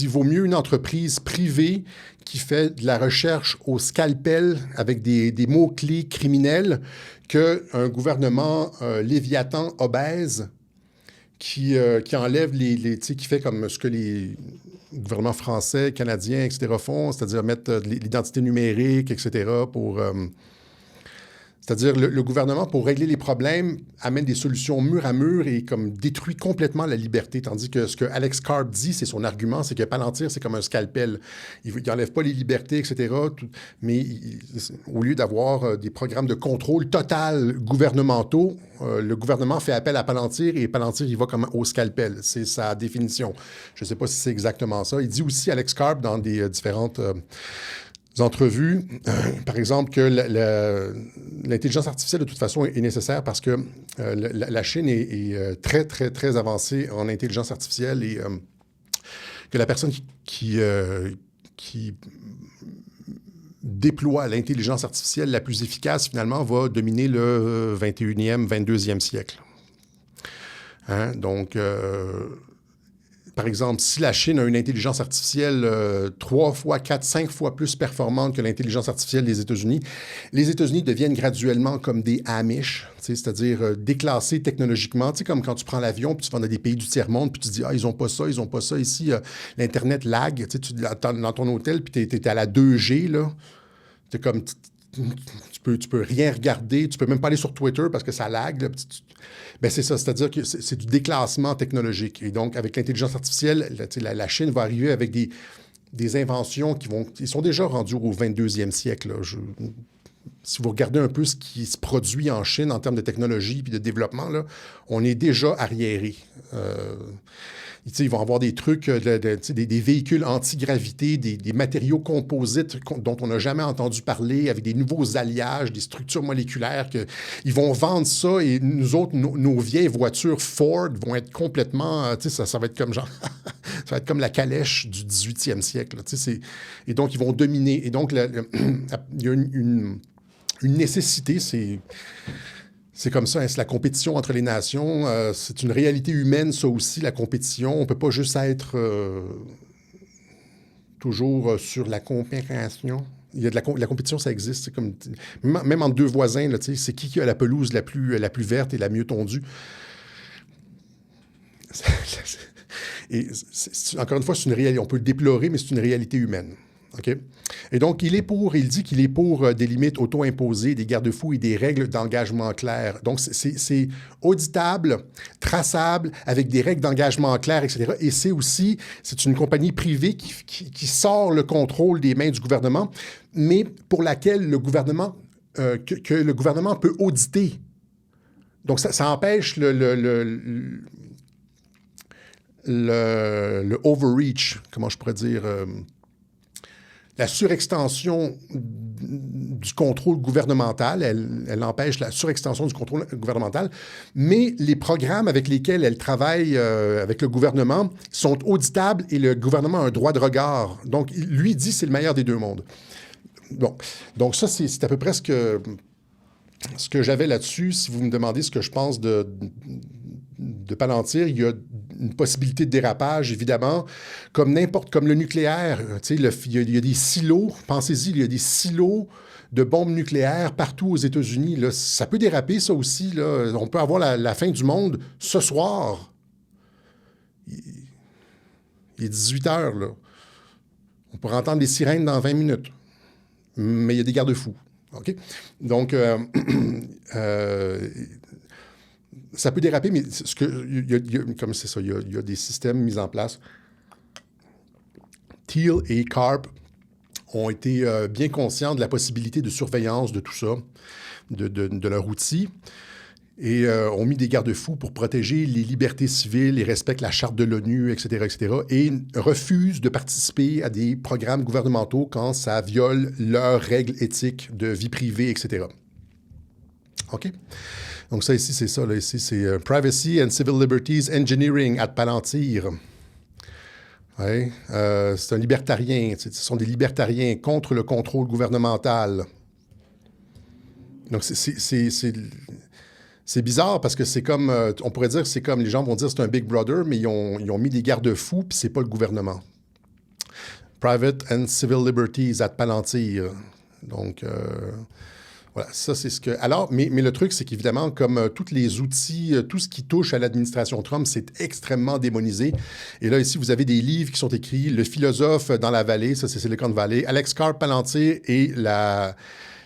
vaut mieux une entreprise privée qui fait de la recherche au scalpel avec des mots-clés criminels qu'un gouvernement léviathan obèse qui enlève qui fait comme ce que les gouvernements français, canadiens, etc. font, c'est-à-dire mettre l'identité numérique, etc. pour... C'est-à-dire, le gouvernement, pour régler les problèmes, amène des solutions mur à mur et comme détruit complètement la liberté. Tandis que ce que Alex Karp dit, c'est son argument, c'est que Palantir, c'est comme un scalpel. Il n'enlève pas les libertés, etc. Mais au lieu d'avoir des programmes de contrôle total gouvernementaux, le gouvernement fait appel à Palantir et Palantir, il va comme au scalpel. C'est sa définition. Je ne sais pas si c'est exactement ça. Il dit aussi, Alex Karp, dans des différentes... entrevues, par exemple, que l'intelligence artificielle, de toute façon, est nécessaire parce que la Chine est très, très, très avancée en intelligence artificielle et que la personne qui déploie l'intelligence artificielle la plus efficace, finalement, va dominer le 21e, 22e siècle. Hein? Donc... par exemple, si la Chine a une intelligence artificielle 3 fois, 4, 5 fois plus performante que l'intelligence artificielle des États-Unis, les États-Unis deviennent graduellement comme des Amish, c'est-à-dire déclassés technologiquement, comme quand tu prends l'avion puis tu vas dans des pays du tiers-monde puis tu te dis « Ah, ils ont pas ça ici, l'Internet lag, dans ton hôtel puis tu es à la 2G, là, t'es comme... Tu peux rien regarder, tu peux même pas aller sur Twitter parce que ça lag. Là, ben c'est ça, c'est-à-dire que c'est du déclassement technologique. Et donc, avec l'intelligence artificielle, la Chine va arriver avec des inventions ils sont déjà rendus au 22e siècle. Là. Si vous regardez un peu ce qui se produit en Chine en termes de technologie et de développement, là, on est déjà arriéré. Ils vont avoir des trucs, des véhicules anti-gravité, des matériaux composites dont on n'a jamais entendu parler, avec des nouveaux alliages, des structures moléculaires. Ils vont vendre ça et nous autres, nos vieilles voitures Ford vont être complètement... ça va être comme genre... ça va être comme la calèche du 18e siècle. Là, et donc, ils vont dominer. Et donc, il y a une nécessité, c'est comme ça, hein, c'est la compétition entre les nations. C'est une réalité humaine, ça aussi, la compétition. On ne peut pas juste être toujours sur la comparaison. Il y a la compétition, ça existe. C'est comme, même entre deux voisins, là, c'est qui a la pelouse la plus verte et la mieux tondue. Et encore une fois, c'est une réalité. On peut le déplorer, mais c'est une réalité humaine. OK? Et donc, il dit qu'il est pour des limites auto-imposées, des garde-fous et des règles d'engagement claires. Donc, c'est auditable, traçable, avec des règles d'engagement claires, etc. Et c'est une compagnie privée qui sort le contrôle des mains du gouvernement, mais pour laquelle le gouvernement peut auditer. Donc, ça empêche le overreach, comment je pourrais dire... la surextension du contrôle gouvernemental, elle empêche la surextension du contrôle gouvernemental, mais les programmes avec lesquels elle travaille avec le gouvernement sont auditables et le gouvernement a un droit de regard. Donc, lui dit c'est le meilleur des deux mondes. Bon. Donc ça, c'est à peu près ce que j'avais là-dessus. Si vous me demandez ce que je pense de Palantir, il y a une possibilité de dérapage, évidemment, comme le nucléaire. Il y a des silos, pensez-y, il y a des silos de bombes nucléaires partout aux États-Unis. Là, ça peut déraper, ça aussi. Là. On peut avoir la fin du monde ce soir. Il est 18 heures, là. On pourrait entendre des sirènes dans 20 minutes. Mais il y a des garde-fous. OK? Donc, ça peut déraper, mais comme c'est ça, il y a des systèmes mis en place. Thiel et Karp ont été bien conscients de la possibilité de surveillance de tout ça, de leur outil, et ont mis des garde-fous pour protéger les libertés civiles et respectent la charte de l'ONU, etc., et refusent de participer à des programmes gouvernementaux quand ça viole leurs règles éthiques de vie privée, etc. OK? Donc ça ici, c'est ça. Là, ici, c'est Privacy and Civil Liberties Engineering à Palantir. Ouais, c'est un libertarien. Ce sont des libertariens contre le contrôle gouvernemental. Donc c'est bizarre parce que c'est comme, on pourrait dire, c'est comme, les gens vont dire c'est un Big Brother, mais ils ont mis des garde-fous, puis c'est pas le gouvernement. Private and Civil Liberties at Palantir. Donc, voilà, ça c'est ce que... Alors, mais le truc, c'est qu'évidemment, comme tous les outils, tout ce qui touche à l'administration Trump, c'est extrêmement démonisé. Et là, ici, vous avez des livres qui sont écrits, Le philosophe dans la vallée, ça c'est Silicon Valley, Alex Karp, Palantir et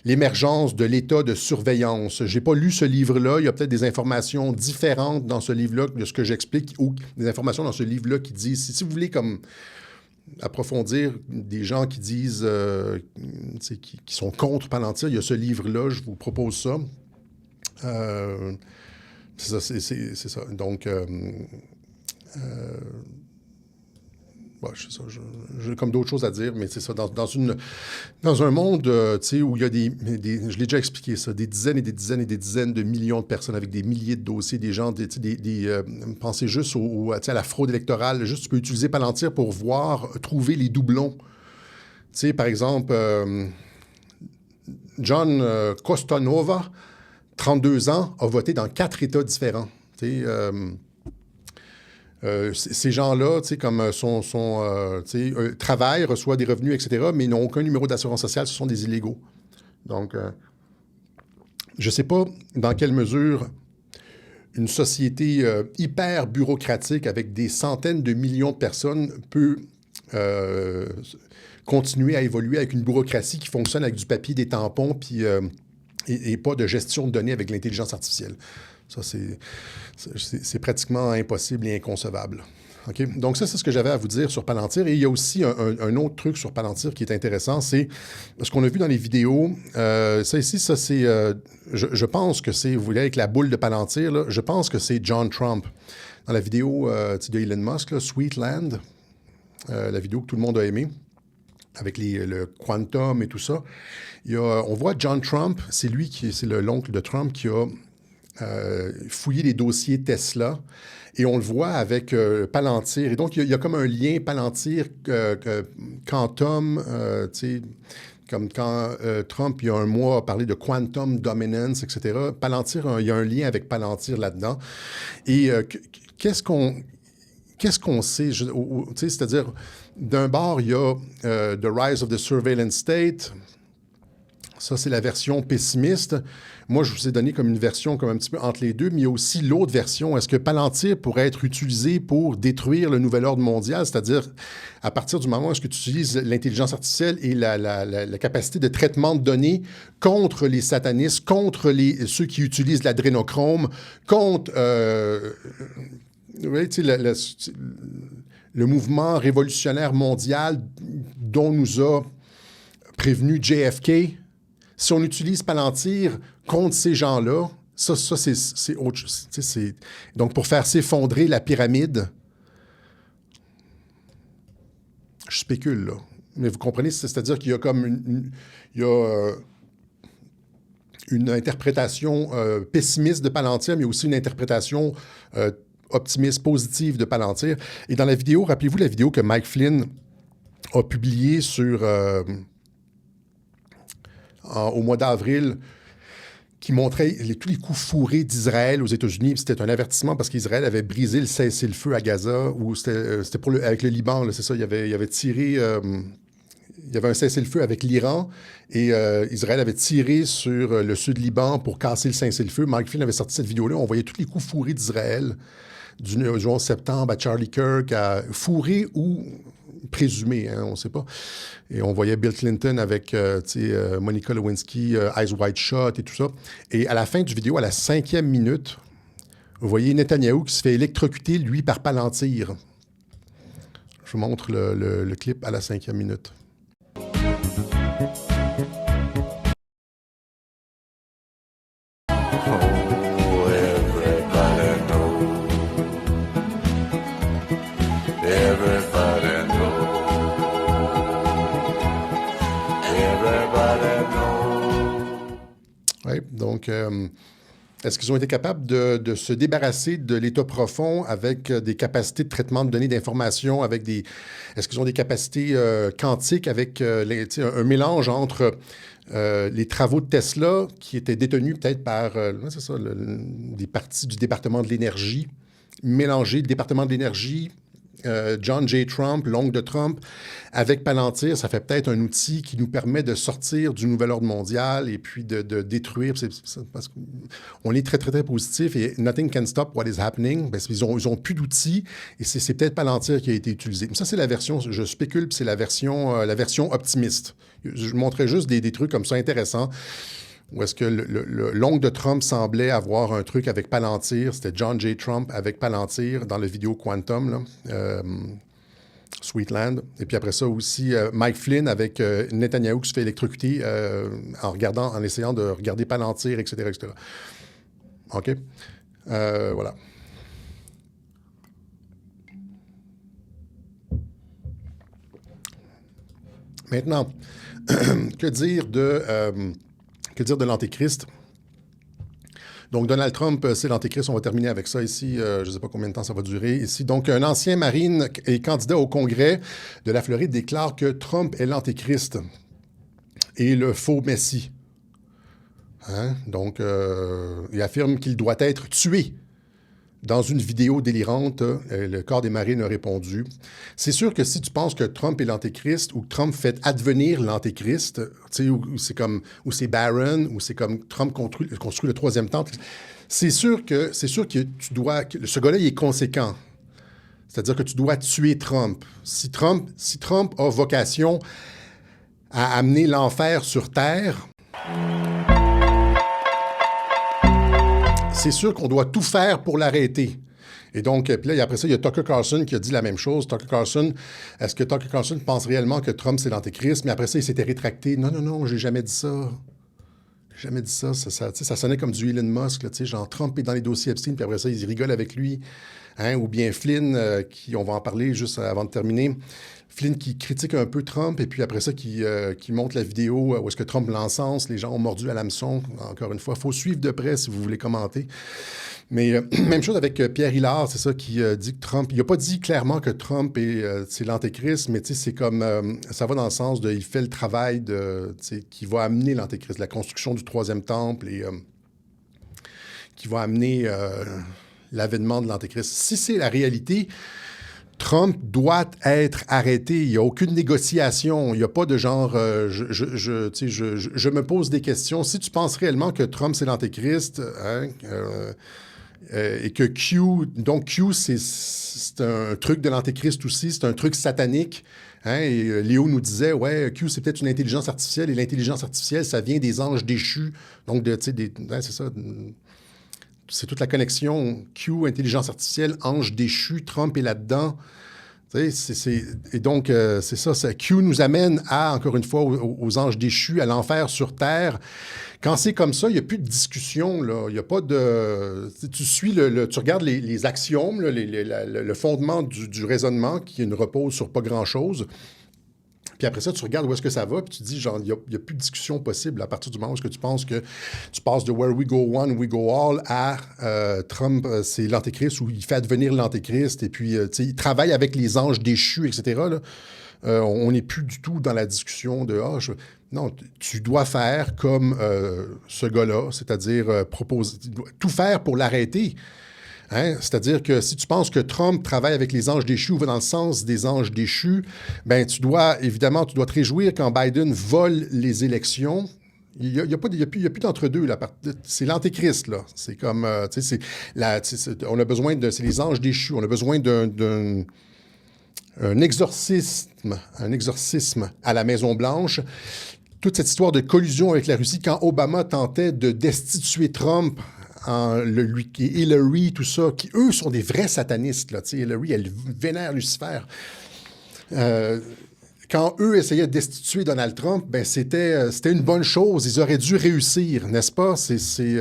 l'émergence de l'état de surveillance. Je n'ai pas lu ce livre-là. Il y a peut-être des informations différentes dans ce livre-là de ce que j'explique ou des informations dans ce livre-là qui disent, si vous voulez comme approfondir des gens qui disent, qui sont contre Palantir, il y a ce livre-là, je vous propose ça. C'est ça. Donc, j'ai comme d'autres choses à dire, mais c'est ça. Dans un monde où il y a je l'ai déjà expliqué ça, des dizaines et des dizaines et des dizaines de millions de personnes avec des milliers de dossiers, des gens, pensez juste à la fraude électorale. Juste, tu peux utiliser Palantir pour trouver les doublons. Par exemple, John Costanova, 32 ans, a voté dans 4 États différents. Ces gens-là, comme travaillent, reçoivent des revenus, etc., mais ils n'ont aucun numéro d'assurance sociale, ce sont des illégaux. Donc, je ne sais pas dans quelle mesure une société hyper bureaucratique avec des centaines de millions de personnes peut continuer à évoluer avec une bureaucratie qui fonctionne avec du papier, des tampons, puis, et pas de gestion de données avec l'intelligence artificielle. Ça, c'est pratiquement impossible et inconcevable. Okay? Donc ça, c'est ce que j'avais à vous dire sur Palantir. Et il y a aussi un autre truc sur Palantir qui est intéressant, c'est ce qu'on a vu dans les vidéos. Ça ici, ça c'est... je pense que c'est, vous voyez, avec la boule de Palantir, là, je pense que c'est John Trump. Dans la vidéo de Elon Musk, là, Sweetland, la vidéo que tout le monde a aimée, avec le quantum et tout ça, on voit John Trump, c'est l'oncle de Trump qui a fouiller les dossiers Tesla et on le voit avec Palantir. Et donc, il y a comme un lien Palantir, Quantum, comme quand Trump, il y a un mois, a parlé de Quantum Dominance, etc. Palantir, il y a un lien avec Palantir là-dedans. Et qu'est-ce qu'on sait? C'est-à-dire, d'un bord, il y a The Rise of the Surveillance State. Ça, c'est la version pessimiste. Moi, je vous ai donné comme une version comme un petit peu entre les deux, mais il y a aussi l'autre version. Est-ce que Palantir pourrait être utilisé pour détruire le nouvel ordre mondial? C'est-à-dire, à partir du moment où est-ce que tu utilises l'intelligence artificielle et la capacité de traitement de données contre les satanistes, contre ceux qui utilisent l'adrénochrome, contre le mouvement révolutionnaire mondial dont nous a prévenu JFK. Si on utilise Palantir contre ces gens-là, ça c'est autre chose. Donc, pour faire s'effondrer la pyramide, je spécule, là. Mais vous comprenez, c'est-à-dire qu'il y a comme une interprétation pessimiste de Palantir, mais aussi une interprétation optimiste, positive de Palantir. Et dans la vidéo, rappelez-vous la vidéo que Mike Flynn a publiée au mois d'avril, qui montrait tous les coups fourrés d'Israël aux États-Unis. C'était un avertissement parce qu'Israël avait brisé le cessez-le-feu à Gaza, ou c'était avec le Liban, là, c'est ça, il avait tiré il y avait un cessez-le-feu avec l'Iran et Israël avait tiré sur le sud-Liban pour casser le cessez-le-feu. Mike Flynn avait sorti cette vidéo-là. On voyait tous les coups fourrés d'Israël du 11 septembre à Charlie Kirk, à fourrés ou présumés, hein, on ne sait pas. Et on voyait Bill Clinton avec Monica Lewinsky, Eyes Wide Shut et tout ça. Et à la fin du vidéo, à la 5e minute, vous voyez Netanyahou qui se fait électrocuter, lui, par Palantir. Je vous montre le clip à la 5e minute. Oui, donc, est-ce qu'ils ont été capables de se débarrasser de l'état profond avec des capacités de traitement de données d'information, est-ce qu'ils ont des capacités quantiques avec un mélange entre les travaux de Tesla qui étaient détenus peut-être par, c'est ça, des parties du département de l'énergie, mélangés, le département de l'énergie, John J. Trump, l'oncle de Trump, avec Palantir, ça fait peut-être un outil qui nous permet de sortir du nouvel ordre mondial et puis de détruire. Parce qu'on est très, très, très positif et nothing can stop what is happening. Parce qu'ils ont plus d'outils et c'est peut-être Palantir qui a été utilisé. Ça, c'est la version, je spécule, c'est la version optimiste. Je montrais juste des trucs comme ça intéressants. Où est-ce que l'oncle de Trump semblait avoir un truc avec Palantir. C'était John J. Trump avec Palantir dans la vidéo Quantum, là, Sweetland. Et puis après ça aussi, Mike Flynn avec Netanyahou qui se fait électrocuter en essayant de regarder Palantir, etc., etc. OK? Voilà. Maintenant, que dire de l'Antéchrist? Donc, Donald Trump, c'est l'Antéchrist. On va terminer avec ça ici. Je ne sais pas combien de temps ça va durer ici. Donc, un ancien marine et candidat au Congrès de la Floride déclare que Trump est l'Antéchrist et le faux Messie. Hein? Donc, il affirme qu'il doit être tué. Dans une vidéo délirante, le corps des marines a répondu. C'est sûr que si tu penses que Trump est l'Antéchrist ou que Trump fait advenir l'Antéchrist, ou c'est Barron, ou c'est comme Trump construit le troisième temple, c'est sûr que ce gars-là, il est conséquent. C'est-à-dire que tu dois tuer Trump. Si Trump a vocation à amener l'enfer sur Terre, c'est sûr qu'on doit tout faire pour l'arrêter. Et donc, puis là, après ça, il y a Tucker Carlson qui a dit la même chose. Est-ce que Tucker Carlson pense réellement que Trump, c'est l'Antéchrist? Mais après ça, il s'était rétracté. Non, j'ai jamais dit ça. J'ai jamais dit ça. Ça sonnait comme du Elon Musk, là, genre Trump est dans les dossiers Epstein, puis après ça, ils rigolent avec lui. Hein? Ou bien Flynn, on va en parler juste avant de terminer. Flynn qui critique un peu Trump, et puis après ça, qui montre la vidéo où est-ce que Trump l'encense, les gens ont mordu à l'hameçon. Encore une fois, il faut suivre de près si vous voulez commenter. Mais même chose avec Pierre Hilard, c'est ça, qui dit que Trump... Il n'a pas dit clairement que Trump c'est l'Antéchrist, mais c'est comme... ça va dans le sens de... Il fait le travail qui va amener l'Antéchrist, la construction du troisième temple, et qui va amener l'avènement de l'Antéchrist. Si c'est la réalité... Trump doit être arrêté. Il n'y a aucune négociation. Il n'y a pas de genre, je me pose des questions. Si tu penses réellement que Trump, c'est l'Antéchrist, hein, et que Q, c'est un truc de l'Antéchrist aussi, c'est un truc satanique. Hein, et Léo nous disait, ouais, Q, c'est peut-être une intelligence artificielle, et l'intelligence artificielle, ça vient des anges déchus. Donc, c'est ça... C'est toute la connexion Q, intelligence artificielle, ange déchu, Trump est là-dedans. Et donc, c'est ça. Q nous amène encore une fois, aux anges déchus, à l'enfer sur Terre. Quand c'est comme ça, il n'y a plus de discussion. Là. Il n'y a pas de... Tu regardes les axiomes, là, le fondement du raisonnement qui ne repose sur pas grand-chose. Puis après ça, tu regardes où est-ce que ça va, puis tu te dis, genre, il n'y a plus de discussion possible à partir du moment où est-ce que tu penses que tu passes de where we go one, we go all à Trump, c'est l'Antéchrist, où il fait advenir l'Antéchrist, et puis, il travaille avec les anges déchus, etc. Là. On n'est plus du tout dans la discussion de, non, tu dois faire comme ce gars-là, c'est-à-dire proposer, tout faire pour l'arrêter. Hein? C'est-à-dire que si tu penses que Trump travaille avec les anges déchus ou va dans le sens des anges déchus, ben tu dois te réjouir quand Biden vole les élections. Il n'y a plus d'entre-deux. Là. C'est l'antéchrist, là. C'est comme, on a besoin c'est les anges déchus. On a besoin d'un exorcisme à la Maison-Blanche. Toute cette histoire de collusion avec la Russie, quand Obama tentait de destituer Trump, Hillary, tout ça, qui, eux, sont des vrais satanistes. Là, Hillary, elle vénère Lucifer. Quand eux essayaient de destituer Donald Trump, ben c'était une bonne chose. Ils auraient dû réussir, n'est-ce pas? C'est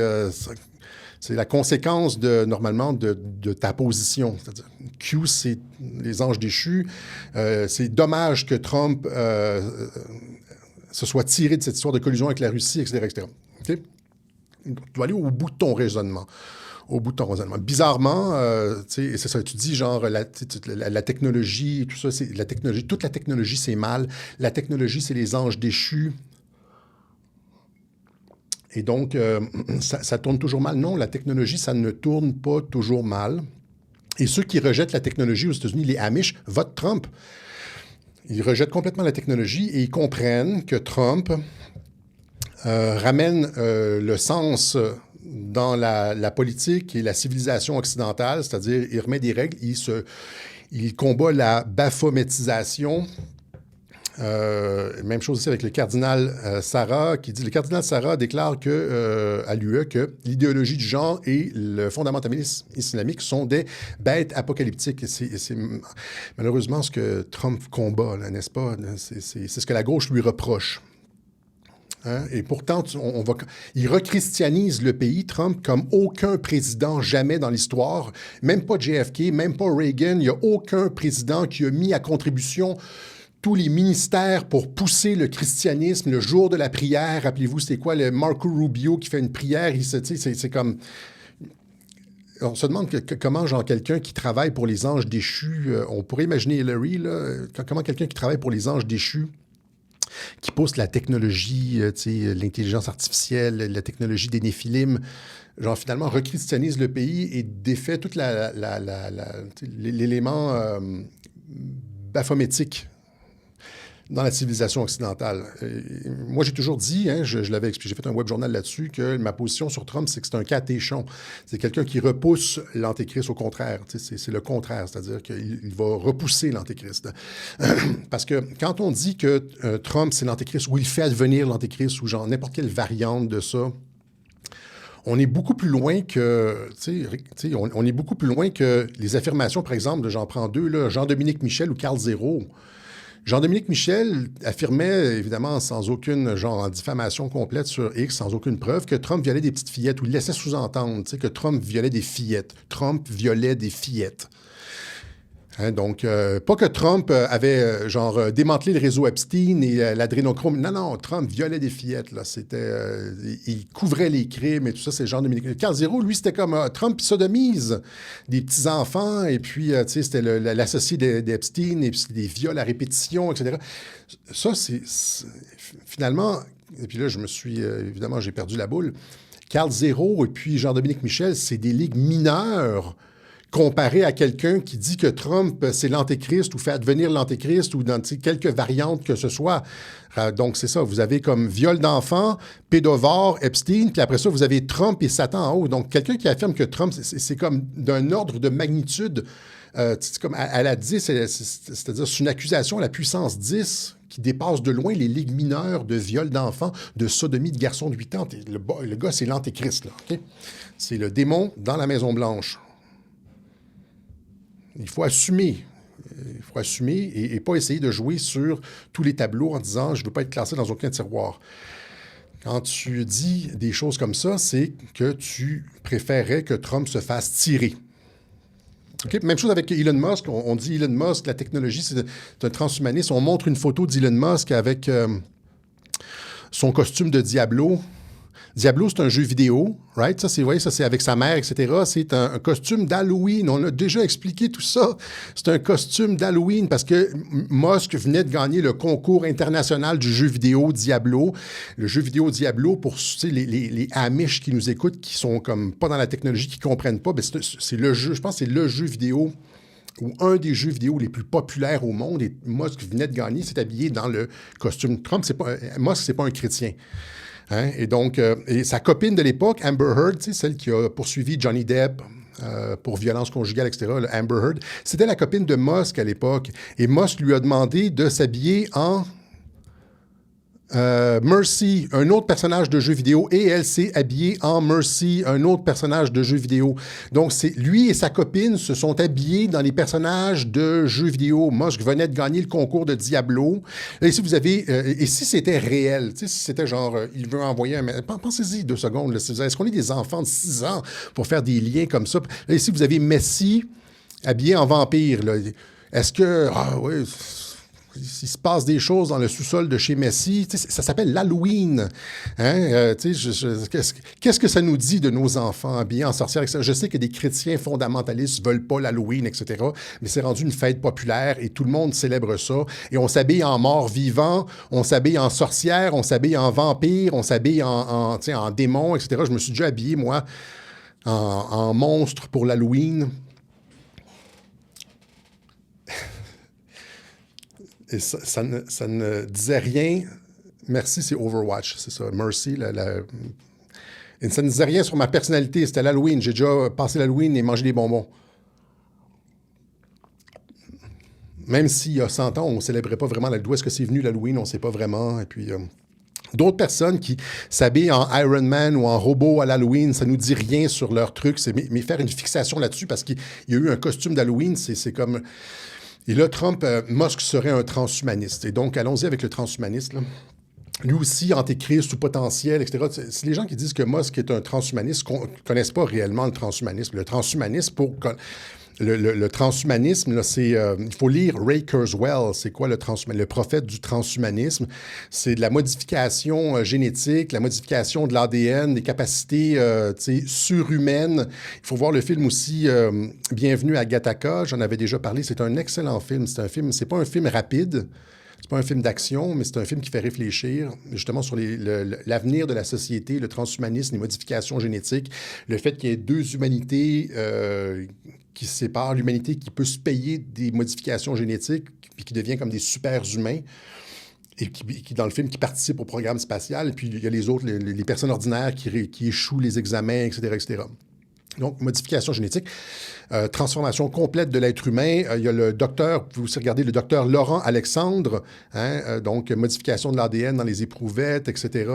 la conséquence, normalement, de ta position. C'est-à-dire, Q, c'est les anges déchus. C'est dommage que Trump se soit tiré de cette histoire de collusion avec la Russie, etc., etc. OK? Tu dois aller au bout de ton raisonnement. Bizarrement, c'est ça, tu dis genre la technologie, tout ça, toute la technologie, c'est mal. La technologie, c'est les anges déchus. Et donc, ça tourne toujours mal. Non, la technologie, ça ne tourne pas toujours mal. Et ceux qui rejettent la technologie aux États-Unis, les Amish, votent Trump. Ils rejettent complètement la technologie et ils comprennent que Trump ramène le sens dans la politique et la civilisation occidentale, c'est-à-dire il remet des règles, il combat la baphométisation. Même chose aussi avec le cardinal Sarah, qui dit, le cardinal Sarah déclare à l'UE que l'idéologie du genre et le fondamentalisme islamique sont des bêtes apocalyptiques. C'est malheureusement ce que Trump combat, là, n'est-ce pas? C'est ce que la gauche lui reproche. Hein? Et pourtant, il rechristianise le pays, Trump, comme aucun président jamais dans l'histoire. Même pas JFK, même pas Reagan. Il n'y a aucun président qui a mis à contribution tous les ministères pour pousser le christianisme le jour de la prière. Rappelez-vous, c'était quoi, le Marco Rubio qui fait une prière? C'est comme... On se demande comment, genre, quelqu'un qui travaille pour les anges déchus, on pourrait imaginer Hillary, là, comment quelqu'un qui travaille pour les anges déchus, qui pousse la technologie, l'intelligence artificielle, la technologie des néphilim, genre finalement rechristianise le pays et défait tout l'élément baphométique dans la civilisation occidentale. Moi, j'ai toujours dit, hein, je l'avais expliqué, j'ai fait un web journal là-dessus, que ma position sur Trump, c'est que c'est un catéchon. C'est quelqu'un qui repousse l'antéchrist au contraire. C'est le contraire, c'est-à-dire qu'il va repousser l'antéchrist. Parce que quand on dit que Trump, c'est l'antéchrist, ou il fait advenir l'antéchrist, ou genre n'importe quelle variante de ça, on est beaucoup plus loin que, on est beaucoup plus loin que les affirmations, par exemple, j'en prends deux, là, Jean-Dominique Michel ou Carl Zéro. Jean-Dominique Michel affirmait, évidemment, sans aucune, genre, diffamation complète sur X, sans aucune preuve, que Trump violait des petites fillettes, ou il laissait sous-entendre, que Trump violait des fillettes. Trump violait des fillettes. Hein, donc, pas que Trump avait, démantelé le réseau Epstein et l'adrénochrome. Non, Trump violait des fillettes, là. C'était... il couvrait les crimes et tout ça, c'est Jean-Dominique. Carl Zéro, lui, c'était comme Trump sodomise des petits-enfants et puis, c'était l'associé d'Epstein et puis des viols à répétition, etc. Ça, c'est... Finalement... Et puis là, je me suis... évidemment, j'ai perdu la boule. Carl Zéro et puis Jean-Dominique Michel, c'est des ligues mineures comparé à quelqu'un qui dit que Trump, c'est l'antéchrist ou fait advenir l'antéchrist ou dans quelques variantes que ce soit. Donc, c'est ça. Vous avez comme viol d'enfants, pédovore, Epstein, puis après ça, vous avez Trump et Satan en haut. Donc, quelqu'un qui affirme que Trump, c'est comme d'un ordre de magnitude, c'est comme à la 10, c'est-à-dire c'est une accusation à la puissance 10 qui dépasse de loin les ligues mineures de viol d'enfants, de sodomie de garçons de 8 ans. Le gars, c'est l'antéchrist, là. Okay? C'est le démon dans la Maison-Blanche. Il faut assumer. Et pas essayer de jouer sur tous les tableaux en disant « je ne veux pas être classé dans aucun tiroir ». Quand tu dis des choses comme ça, c'est que tu préférerais que Trump se fasse tirer. Okay? Même chose avec Elon Musk. On dit Elon Musk, la technologie, c'est un transhumaniste. On montre une photo d'Elon Musk avec son costume de Diablo. Diablo, c'est un jeu vidéo, right? Ça, c'est avec sa mère, etc. C'est un costume d'Halloween. On a déjà expliqué tout ça. C'est un costume d'Halloween parce que Musk venait de gagner le concours international du jeu vidéo Diablo. Le jeu vidéo Diablo, pour les Amish qui nous écoutent, qui sont comme pas dans la technologie, qui comprennent pas, ben c'est le jeu, je pense que c'est le jeu vidéo ou un des jeux vidéo les plus populaires au monde, et Musk venait de gagner, s'est habillé dans le costume. Musk, c'est pas un chrétien. Hein? Et donc, et sa copine de l'époque, Amber Heard, celle qui a poursuivi Johnny Depp pour violence conjugale, etc., Amber Heard, c'était la copine de Musk à l'époque. Et Musk lui a demandé de s'habiller en Mercy, un autre personnage de jeu vidéo, et elle s'est habillée en Mercy, un autre personnage de jeu vidéo. Donc, lui et sa copine se sont habillés dans les personnages de jeux vidéo. Musk venait de gagner le concours de Diablo. Et si vous avez, et si c'était réel, si c'était genre, il veut envoyer un... Pensez-y 2 secondes. Est-ce qu'on est des enfants de 6 ans pour faire des liens comme ça? Et si vous avez Messi habillé en vampire, là, est-ce que... Ah oui... Il se passe des choses dans le sous-sol de chez Messi. Ça s'appelle l'Halloween. Hein? Qu'est-ce que ça nous dit de nos enfants habillés en sorcières? Je sais que des chrétiens fondamentalistes ne veulent pas l'Halloween, etc. Mais c'est rendu une fête populaire et tout le monde célèbre ça. Et on s'habille en mort-vivant, on s'habille en sorcière, on s'habille en vampire, on s'habille en démon, etc. Je me suis déjà habillé, moi, en monstre pour l'Halloween. Et ça ne disait rien. Merci, c'est Overwatch, c'est ça. Mercy, et ça ne disait rien sur ma personnalité. C'était l'Halloween. J'ai déjà passé l'Halloween et mangé des bonbons. Même s'il y a 100 ans, on ne célébrait pas vraiment d'où est-ce que c'est venu l'Halloween, on ne sait pas vraiment. Et puis, d'autres personnes qui s'habillent en Iron Man ou en robot à l'Halloween, ça ne nous dit rien sur leur truc. Mais faire une fixation là-dessus parce qu'il y a eu un costume d'Halloween, c'est comme... Et là, Musk serait un transhumaniste. Et donc, allons-y avec le transhumaniste. Là. Lui aussi, antéchrist ou potentiel, etc. C'est les gens qui disent que Musk est un transhumaniste ne connaissent pas réellement le transhumanisme. Le transhumanisme, le transhumanisme, là, c'est... il faut lire Ray Kurzweil. C'est quoi le transhumanisme? Le prophète du transhumanisme. C'est de la modification génétique, la modification de l'ADN, des capacités surhumaines. Il faut voir le film aussi Bienvenue à Gattaca. J'en avais déjà parlé. C'est un excellent film. C'est pas un film rapide. C'est pas un film d'action, mais c'est un film qui fait réfléchir justement sur l'avenir de la société, le transhumanisme, les modifications génétiques, le fait qu'il y ait 2 humanités qui se séparent, l'humanité qui peut se payer des modifications génétiques puis qui devient comme des super-humains et qui, dans le film, qui participent au programme spatial. Et puis, il y a les autres, les personnes ordinaires qui échouent les examens, etc., etc. Donc, modification génétique, transformation complète de l'être humain. Il y a le docteur, vous pouvez aussi regarder le docteur Laurent Alexandre, donc modification de l'ADN dans les éprouvettes, etc.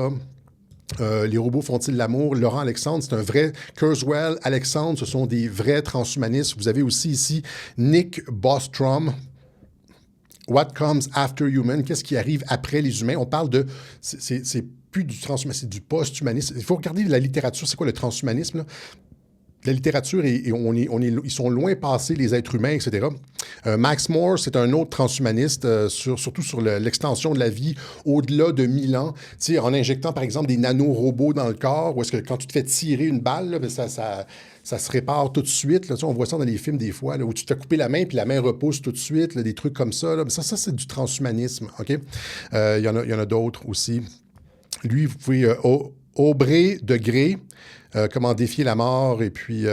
Les robots font-ils l'amour? Laurent Alexandre, c'est un vrai. Kurzweil, Alexandre, ce sont des vrais transhumanistes. Vous avez aussi ici Nick Bostrom. What comes after human? Qu'est-ce qui arrive après les humains? On parle de... C'est plus du transhumanisme, c'est du post-humanisme. Il faut regarder la littérature. C'est quoi le transhumanisme, là? La littérature, ils sont loin passés les êtres humains, etc. Max Moore, c'est un autre transhumaniste, surtout sur l'extension de la vie au-delà de 1000 ans. Tu sais, en injectant, par exemple, des nanorobots dans le corps, où est-ce que quand tu te fais tirer une balle, là, ça se répare tout de suite. Là, tu sais, on voit ça dans les films des fois, là, où tu te fais couper la main, puis la main repousse tout de suite, là, des trucs comme ça. Là. Ça, c'est du transhumanisme. OK? Il y en a d'autres aussi. Lui, vous pouvez... Aubrey de Grey, comment défier la mort, et puis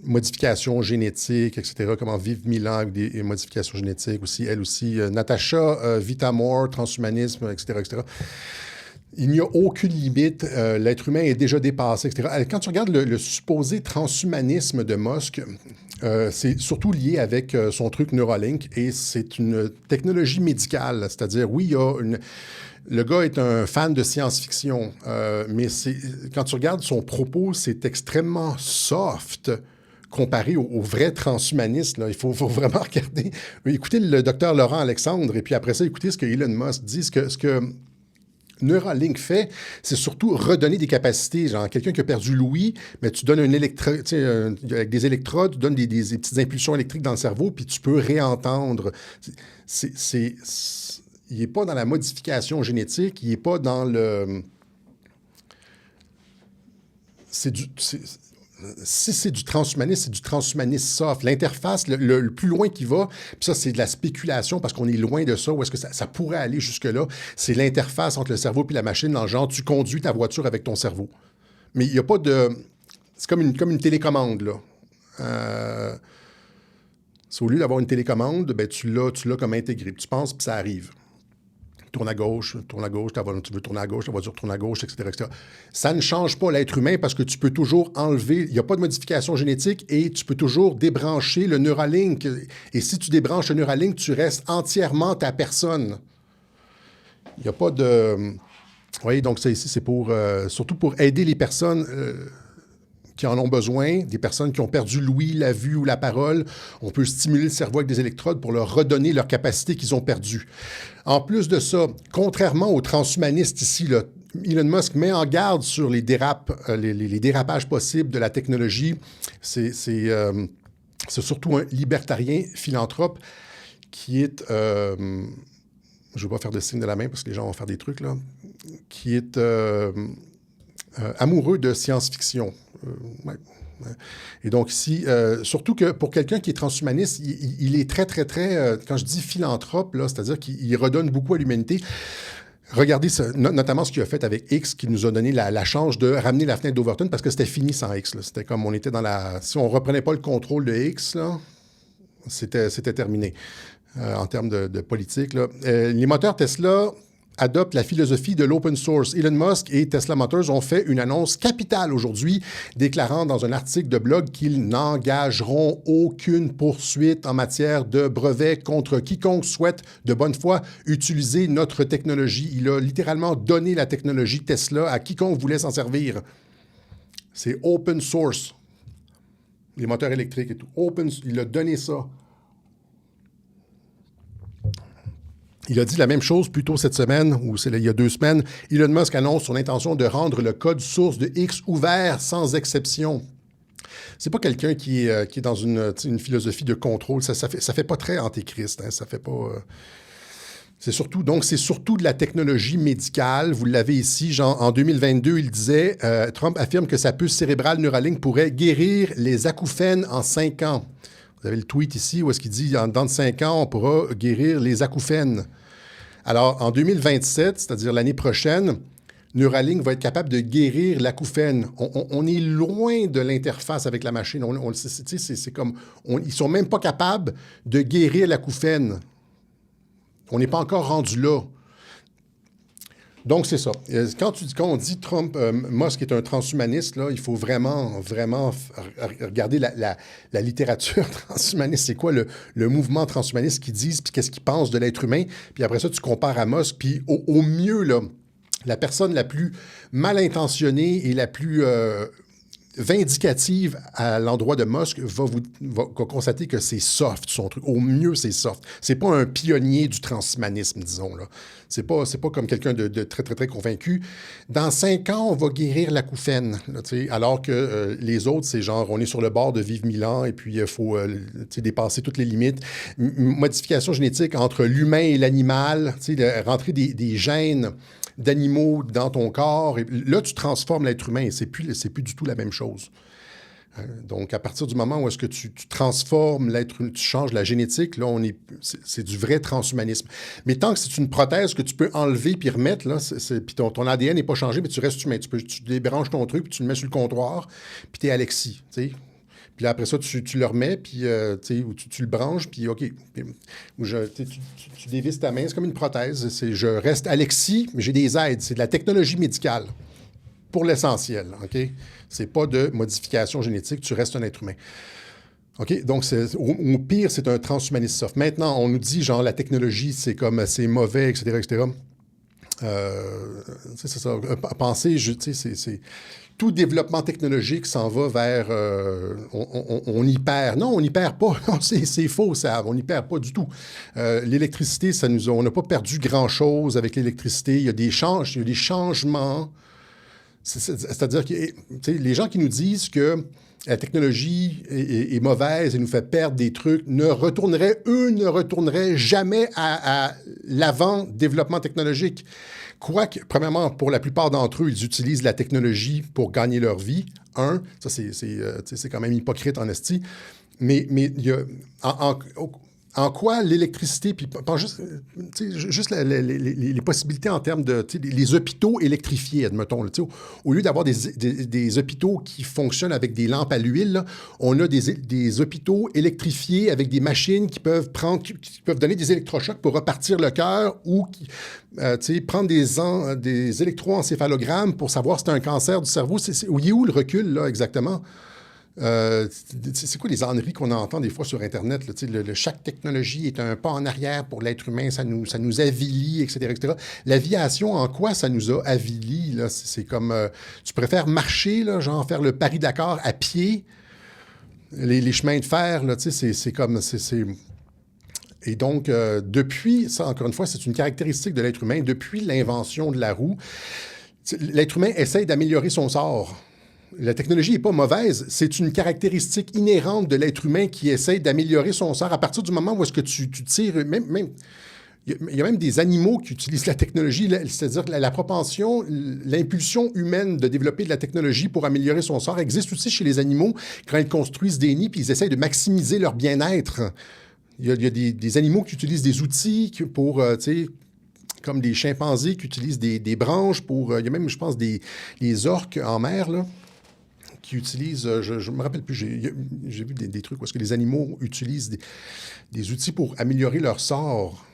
modification génétique, etc., comment vivre 1000 ans avec des modifications génétiques aussi, elle aussi. Natasha Vitamore, transhumanisme, etc., etc. Il n'y a aucune limite. L'être humain est déjà dépassé, etc. Quand tu regardes le supposé transhumanisme de Musk, c'est surtout lié avec son truc Neuralink, et c'est une technologie médicale. C'est-à-dire, oui, le gars est un fan de science-fiction, mais quand tu regardes son propos, c'est extrêmement soft comparé au vrai transhumaniste. Là. Il faut vraiment regarder. Écoutez le docteur Laurent Alexandre, et puis après ça, écoutez ce que Elon Musk dit, ce que Neuralink fait, c'est surtout redonner des capacités. Genre, quelqu'un qui a perdu l'ouïe, mais tu donnes avec des électrodes, tu donnes des petites impulsions électriques dans le cerveau, puis tu peux réentendre. il n'est pas dans la modification génétique, il n'est pas dans le... Si c'est du transhumanisme, c'est du transhumanisme soft. L'interface, le plus loin qui va, puis ça, c'est de la spéculation parce qu'on est loin de ça, où est-ce que ça pourrait aller jusque-là, c'est l'interface entre le cerveau et la machine, dans le genre, tu conduis ta voiture avec ton cerveau. Mais il n'y a pas de... C'est comme une télécommande, là. Au lieu d'avoir une télécommande, ben, tu l'as comme intégré. Tu penses, puis ça arrive. Tourne à gauche, tu veux tourner à gauche, ta voiture tourne à gauche, etc., etc. Ça ne change pas l'être humain parce que tu peux toujours enlever, il n'y a pas de modification génétique et tu peux toujours débrancher le Neuralink. Et si tu débranches le Neuralink, tu restes entièrement ta personne. Il n'y a pas de... Vous voyez, donc ça ici, c'est pour surtout pour aider les personnes... qui en ont besoin, des personnes qui ont perdu l'ouïe, la vue ou la parole. On peut stimuler le cerveau avec des électrodes pour leur redonner leur capacité qu'ils ont perdue. En plus de ça, contrairement aux transhumanistes ici, là, Elon Musk met en garde sur les dérapages possibles de la technologie. C'est surtout un libertarien philanthrope qui est... je ne vais pas faire de signe de la main parce que les gens vont faire des trucs, là. Qui est... amoureux de science-fiction. Ouais. Et donc ici, surtout que pour quelqu'un qui est transhumaniste, il est très, très, très, quand je dis philanthrope, là, c'est-à-dire qu'il redonne beaucoup à l'humanité. Regardez ça, notamment ce qu'il a fait avec X, qui nous a donné la chance de ramener la fenêtre d'Overton, parce que c'était fini sans X. Là. C'était comme on était dans la... Si on ne reprenait pas le contrôle de X, là, c'était terminé en termes de politique. Là. Les moteurs Tesla adopte la philosophie de l'open source. Elon Musk et Tesla Motors ont fait une annonce capitale aujourd'hui, déclarant dans un article de blog qu'ils n'engageront aucune poursuite en matière de brevets contre quiconque souhaite de bonne foi utiliser notre technologie. Il a littéralement donné la technologie Tesla à quiconque voulait s'en servir. C'est open source. Les moteurs électriques et tout. Il a donné ça. Il a dit la même chose plus tôt cette semaine, ou c'est il y a 2 semaines. Elon Musk annonce son intention de rendre le code source de X ouvert sans exception. C'est pas quelqu'un qui est dans une philosophie de contrôle. Ça fait pas très antéchrist. Hein, ça fait pas... C'est surtout de la technologie médicale. Vous l'avez ici, genre en 2022, il disait, Trump affirme que sa puce cérébrale Neuralink pourrait guérir les acouphènes en 5 ans. Vous avez le tweet ici où est-ce qu'il dit, dans 5 ans, on pourra guérir les acouphènes. Alors, en 2027, c'est-à-dire l'année prochaine, Neuralink va être capable de guérir l'acouphène. On est loin de l'interface avec la machine. C'est comme... ils ne sont même pas capables de guérir l'acouphène. On n'est pas encore rendu là. Donc, c'est ça. Quand on dit Musk est un transhumaniste, là, il faut vraiment, vraiment regarder la littérature transhumaniste. C'est quoi le mouvement transhumaniste qu'ils disent, puis qu'est-ce qu'ils pensent de l'être humain. Puis après ça, tu compares à Musk. Puis au mieux, là, la personne la plus mal intentionnée et la plus vindicative à l'endroit de Musk va constater que c'est soft, son truc. Au mieux, c'est soft. C'est pas un pionnier du transhumanisme, disons, là. C'est pas comme quelqu'un de très, très, très convaincu. Dans 5 ans, on va guérir l'acouphène, là, alors que les autres, c'est genre, on est sur le bord de vivre 1000 ans et puis il faut dépasser toutes les limites. Modification génétique entre l'humain et l'animal, rentrer des gènes d'animaux dans ton corps. Et là, tu transformes l'être humain. C'est plus du tout la même chose. Donc, à partir du moment où est-ce que tu transformes l'être humain, tu changes la génétique, là, c'est du vrai transhumanisme. Mais tant que c'est une prothèse que tu peux enlever puis remettre, là, puis ton ADN n'est pas changé, mais tu restes humain. Tu débranches ton truc, puis tu le mets sur le comptoir, puis tu es Alexis, tu sais. Puis là, après ça, tu le remets, puis tu le branches, puis OK. Tu dévisses ta main, c'est comme une prothèse. Je reste Alexis, mais j'ai des aides. C'est de la technologie médicale, pour l'essentiel, OK? C'est pas de modification génétique, tu restes un être humain. OK? Donc, au pire, c'est un transhumaniste soft. Maintenant, on nous dit, genre, la technologie, c'est mauvais, etc., etc. C'est ça. Penser, c'est... Tout développement technologique s'en va vers... on y perd. Non, on n'y perd pas. Non, c'est faux, ça. On n'y perd pas du tout. L'électricité, on n'a pas perdu grand-chose avec l'électricité. Il y a des changements. C'est-à-dire que les gens qui nous disent que la technologie est mauvaise et nous fait perdre des trucs ne retourneraient jamais à l'avant-développement technologique. Quoique, premièrement, pour la plupart d'entre eux, ils utilisent la technologie pour gagner leur vie. Ça, c'est quand même hypocrite en esti. Mais il y a, en quoi l'électricité, puis pas juste les possibilités en termes de les hôpitaux électrifiés, admettons. Là, au lieu d'avoir des hôpitaux qui fonctionnent avec des lampes à l'huile, là, on a des hôpitaux électrifiés avec des machines qui peuvent donner des électrochocs pour repartir le cœur ou prendre des électroencéphalogrammes pour savoir si c'est un cancer du cerveau. Il est où le recul, là, exactement? C'est quoi les âneries qu'on entend des fois sur Internet? Là, chaque technologie est un pas en arrière pour l'être humain, ça nous avilit, etc., etc. L'aviation, en quoi ça nous a avilis? Là? C'est comme, tu préfères marcher, là, genre faire le Paris-Dakar à pied, les chemins de fer, là, c'est comme... Et donc, depuis, ça, encore une fois, c'est une caractéristique de l'être humain, depuis l'invention de la roue, l'être humain essaye d'améliorer son sort. La technologie n'est pas mauvaise, c'est une caractéristique inhérente de l'être humain qui essaie d'améliorer son sort. À partir du moment où est-ce que tu tires, il y a même des animaux qui utilisent la technologie, c'est-à-dire que la propension, l'impulsion humaine de développer de la technologie pour améliorer son sort existe aussi chez les animaux quand ils construisent des nids puis ils essayent de maximiser leur bien-être. Il y a des animaux qui utilisent des outils pour, comme des chimpanzés qui utilisent des branches pour... il y a même, je pense, des orques en mer, là, qui utilisent, je me rappelle plus, j'ai vu des trucs où est-ce que les animaux utilisent des outils pour améliorer leur sort.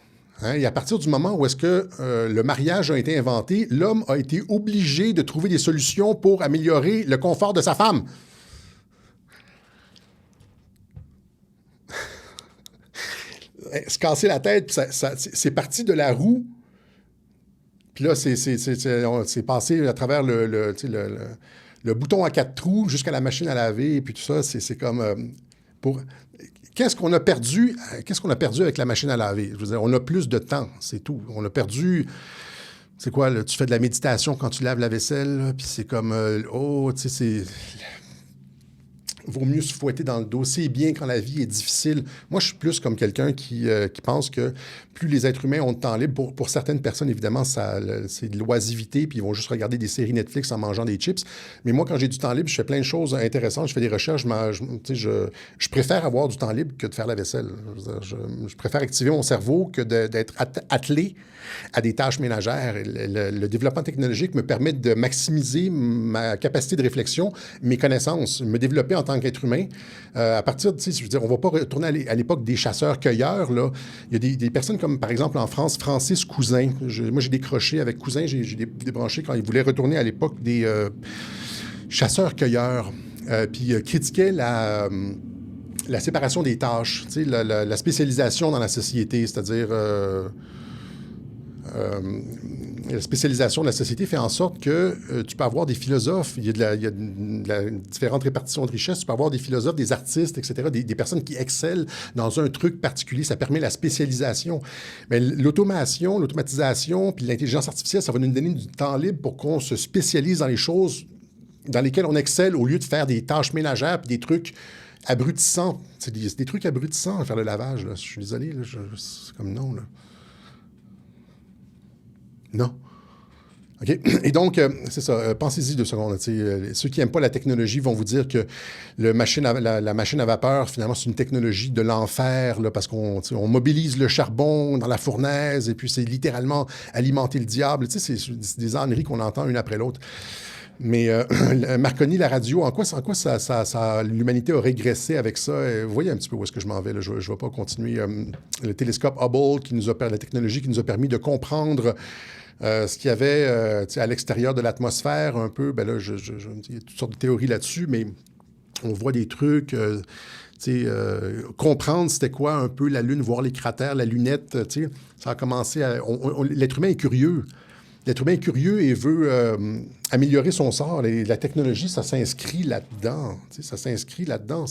Hein? Et à partir du moment où est-ce que le mariage a été inventé, l'homme a été obligé de trouver des solutions pour améliorer le confort de sa femme. Se casser la tête, c'est parti de la roue. Puis là, c'est passé à travers le bouton à 4 trous jusqu'à la machine à laver, et puis tout ça, c'est comme... Qu'est-ce qu'on a perdu avec la machine à laver? Je veux dire, on a plus de temps, c'est tout. On a perdu... C'est quoi, là, tu fais de la méditation quand tu laves la vaisselle, là, puis c'est comme... vaut mieux se fouetter dans le dos. C'est bien quand la vie est difficile. Moi, je suis plus comme quelqu'un qui pense que plus les êtres humains ont de temps libre, pour certaines personnes, évidemment, c'est de l'oisivité, puis ils vont juste regarder des séries Netflix en mangeant des chips. Mais moi, quand j'ai du temps libre, je fais plein de choses intéressantes. Je fais des recherches. Je préfère avoir du temps libre que de faire la vaisselle. Je préfère activer mon cerveau que d'être attelé à des tâches ménagères. Le développement technologique me permet de maximiser ma capacité de réflexion, mes connaissances, me développer en tant qu'être humain. À partir de, je veux dire, on ne va pas retourner à l'époque des chasseurs-cueilleurs, là. Il y a des personnes comme, par exemple, en France, Francis Cousin. Moi, j'ai décroché avec Cousin, j'ai débranché quand il voulait retourner à l'époque des chasseurs-cueilleurs. Puis critiquait la séparation des tâches, la spécialisation dans la société, c'est-à-dire... la spécialisation de la société fait en sorte que tu peux avoir des philosophes, il y a de la différente répartition de richesses, tu peux avoir des philosophes, des artistes, etc., des personnes qui excellent dans un truc particulier, ça permet la spécialisation. Mais l'automatisation, puis l'intelligence artificielle, ça va nous donner du temps libre pour qu'on se spécialise dans les choses dans lesquelles on excelle au lieu de faire des tâches ménagères puis des trucs abrutissants. C'est des trucs abrutissants à faire le lavage, là. Je suis désolé, là, c'est comme non, là. Non. OK? Et donc, c'est ça. Pensez-y 2 secondes. Ceux qui n'aiment pas la technologie vont vous dire que la machine à vapeur, finalement, c'est une technologie de l'enfer, là, parce qu'on mobilise le charbon dans la fournaise et puis c'est littéralement alimenter le diable. C'est des âneries qu'on entend une après l'autre. Mais Marconi, la radio, en quoi l'humanité a régressé avec ça? Vous voyez un petit peu où est-ce que je m'en vais, là. Je ne vais pas continuer. Le télescope Hubble, la technologie qui nous a permis de comprendre ce qu'il y avait à l'extérieur de l'atmosphère, un peu. Ben là, il y a toutes sortes de théories là-dessus, mais on voit des trucs... comprendre c'était quoi un peu la Lune, voir les cratères, la lunette, ça a commencé à... l'être humain est curieux. L'être humain est curieux et veut améliorer son sort. Et la technologie, ça s'inscrit là-dedans. Ça s'inscrit là-dedans.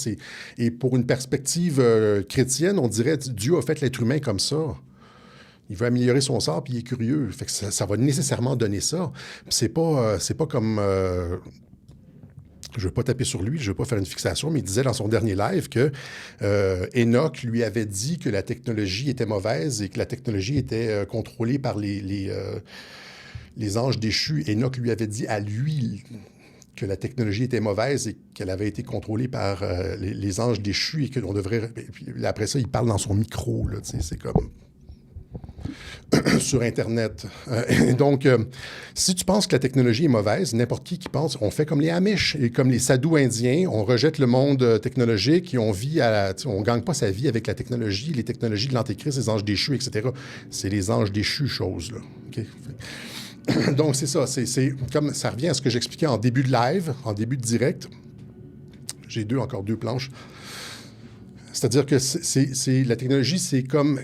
Et pour une perspective chrétienne, on dirait Dieu a fait l'être humain comme ça. Il veut améliorer son sort, puis il est curieux. Fait que ça va nécessairement donner ça. Puis c'est pas comme... je ne veux pas taper sur lui, je ne veux pas faire une fixation, mais il disait dans son dernier live que Enoch lui avait dit que la technologie était mauvaise et que la technologie était contrôlée par les anges déchus. Enoch lui avait dit à lui que la technologie était mauvaise et qu'elle avait été contrôlée par les anges déchus et qu'on devrait... Puis après ça, il parle dans son micro, là, tu sais, c'est comme... sur Internet. Donc, si tu penses que la technologie est mauvaise, n'importe qui pense, on fait comme les Amish et comme les Sadhus indiens, on rejette le monde technologique et on vit on ne gagne pas sa vie avec la technologie, les technologies de l'Antéchrist, les anges déchus, etc. C'est les anges déchus, chose, là. Okay? Donc, c'est ça. C'est comme ça revient à ce que j'expliquais en début de live, en début de direct. J'ai encore deux planches. C'est-à-dire que la technologie, c'est comme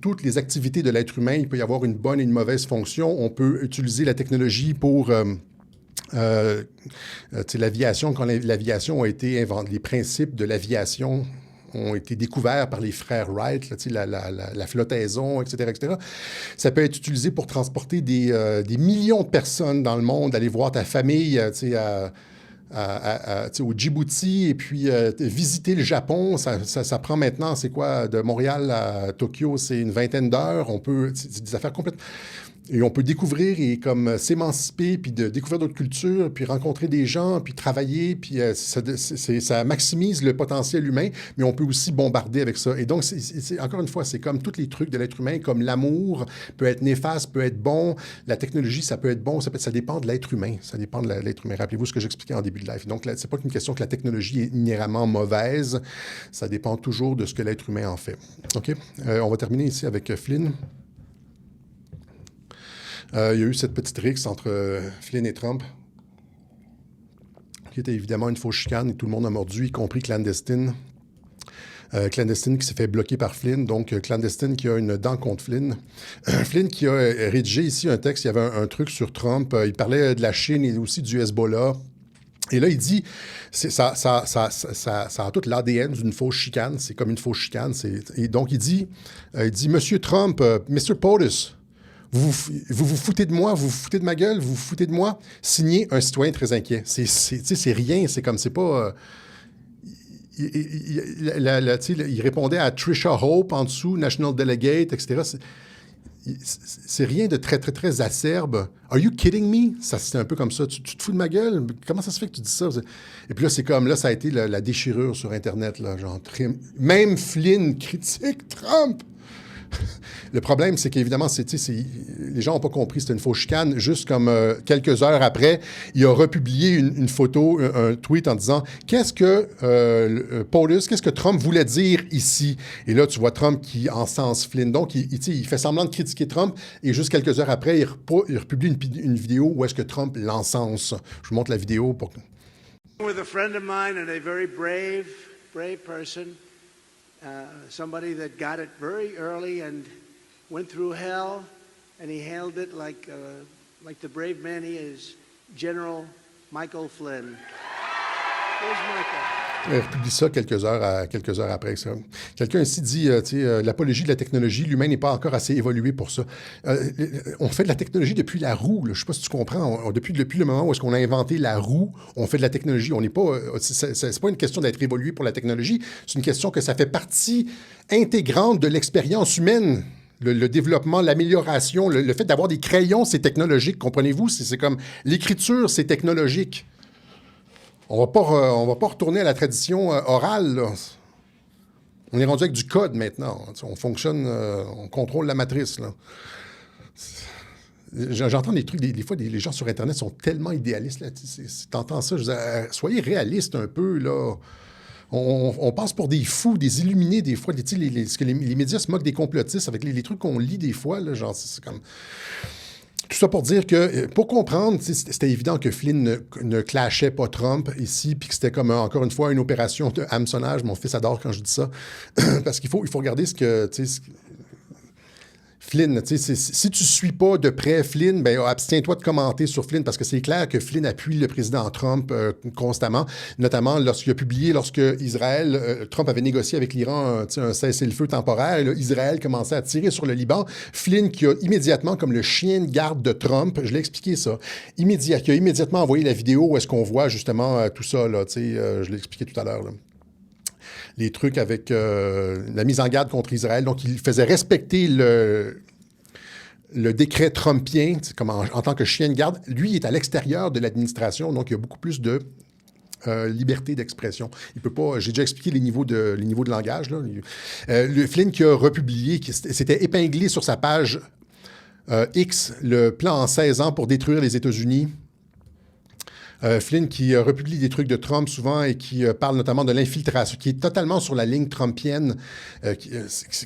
toutes les activités de l'être humain. Il peut y avoir une bonne et une mauvaise fonction. On peut utiliser la technologie pour l'aviation. Quand l'aviation a été inventée, les principes de l'aviation ont été découverts par les frères Wright, là, la flottaison, etc., etc. Ça peut être utilisé pour transporter des millions de personnes dans le monde, aller voir ta famille, au Djibouti et puis visiter le Japon, ça prend maintenant, c'est quoi, de Montréal à Tokyo, c'est une vingtaine d'heures. C'est des affaires complètes. Et on peut découvrir et comme s'émanciper, puis de découvrir d'autres cultures, puis rencontrer des gens, puis travailler, puis ça maximise le potentiel humain, mais on peut aussi bombarder avec ça. Et donc, encore une fois, c'est comme tous les trucs de l'être humain, comme l'amour peut être néfaste, peut être bon, la technologie, ça peut être bon, ça dépend de l'être humain. Ça dépend de l'être humain. Rappelez-vous ce que j'expliquais en début de live. Donc, c'est pas qu'une question que la technologie est inhéremment mauvaise, ça dépend toujours de ce que l'être humain en fait. OK? On va terminer ici avec Flynn. Il y a eu cette petite rixe entre Flynn et Trump, qui était évidemment une fausse chicane, et tout le monde a mordu, y compris Clandestine. Clandestine qui s'est fait bloquer par Flynn, donc Clandestine qui a une dent contre Flynn. Flynn qui a rédigé ici un texte, il y avait un truc sur Trump, il parlait de la Chine et aussi du Hezbollah. Et là, il dit, ça a tout l'ADN d'une fausse chicane, c'est comme une fausse chicane. Et donc, il dit, Monsieur Trump, Mr. POTUS, vous vous foutez de moi, vous vous foutez de ma gueule, vous vous foutez de moi. Signez un citoyen très inquiet. C'est rien, c'est comme, c'est pas... il répondait à Trisha Hope en dessous, National Delegate, etc. C'est rien de très, très, très acerbe. Are you kidding me? Ça, c'est un peu comme ça. Tu te fous de ma gueule? Comment ça se fait que tu dis ça? Et puis là, c'est comme, là, ça a été la déchirure sur Internet, là, genre, même Flynn critique Trump. Le problème, c'est qu'évidemment, les gens n'ont pas compris, c'était une fausse chicane. Juste comme quelques heures après, il a republié une photo, un tweet en disant « Qu'est-ce que POTUS, qu'est-ce que Trump voulait dire ici? » Et là, tu vois Trump qui encense Flynn. Donc, il fait semblant de critiquer Trump et juste quelques heures après, il republie une vidéo où est-ce que Trump l'encense. Je vous montre la vidéo pour... With a friend of mine and a very brave person. Somebody that got it very early and went through hell, and he handled it like the brave man he is, General Michael Flynn. Where's Michael? Il republie ça quelques heures après ça. Quelqu'un ici dit, l'apologie de la technologie, l'humain n'est pas encore assez évolué pour ça. On fait de la technologie depuis la roue. Là. Je ne sais pas si tu comprends. Depuis le moment où est-ce qu'on a inventé la roue, on fait de la technologie. On n'est pas. C'est pas une question d'être évolué pour la technologie. C'est une question que ça fait partie intégrante de l'expérience humaine. Le développement, l'amélioration, le fait d'avoir des crayons, c'est technologique. Comprenez-vous? C'est comme l'écriture, c'est technologique. On va pas retourner à la tradition orale, là. On est rendu avec du code maintenant. On fonctionne, on contrôle la matrice, là. J'entends des trucs, des fois, les gens sur Internet sont tellement idéalistes, là. T'entends ça, je dis, soyez réalistes un peu, là. On passe pour des fous, des illuminés, des fois. Ce que les médias se moquent des complotistes avec les trucs qu'on lit des fois, là, genre, c'est comme... Tout ça pour dire que, pour comprendre, c'était évident que Flynn ne clashait pas Trump ici, puis que c'était comme, encore une fois, une opération de hameçonnage. Mon fils adore quand je dis ça, parce qu'il faut regarder ce que... Flynn, tu sais, si tu ne suis pas de près Flynn, ben, abstiens-toi de commenter sur Flynn parce que c'est clair que Flynn appuie le président Trump constamment, notamment lorsqu'il a publié, lorsque Israël, Trump avait négocié avec l'Iran un cessez-le-feu temporaire, et là, Israël commençait à tirer sur le Liban. Flynn, qui a immédiatement, comme le chien de garde de Trump, je l'ai expliqué ça, qui a immédiatement envoyé la vidéo où est-ce qu'on voit justement tout ça, là, tu sais, je l'ai expliqué tout à l'heure, là. Les trucs avec la mise en garde contre Israël. Donc, il faisait respecter le décret trumpien comme en tant que chien de garde. Lui, il est à l'extérieur de l'administration, donc il y a beaucoup plus de liberté d'expression. Il peut pas... J'ai déjà expliqué les niveaux de langage. Là. Le Flynn qui a republié, c'était épinglé sur sa page X, le plan en 16 ans pour détruire les États-Unis. Flynn qui republie des trucs de Trump souvent et qui parle notamment de l'infiltration, qui est totalement sur la ligne trumpienne,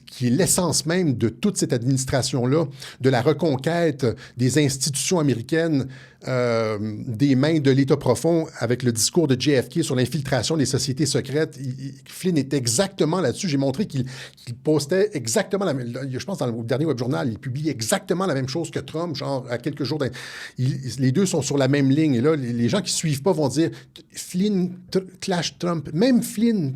qui est l'essence même de toute cette administration-là, de la reconquête des institutions américaines des mains de l'État profond avec le discours de JFK sur l'infiltration des sociétés secrètes. Flynn est exactement là-dessus. J'ai montré qu'il postait exactement la même... Je pense dans le dernier web journal, il publie exactement la même chose que Trump, genre à quelques jours... Les deux sont sur la même ligne. Et là, les gens qui ne suivent pas vont dire Flynn clash Trump. Même Flynn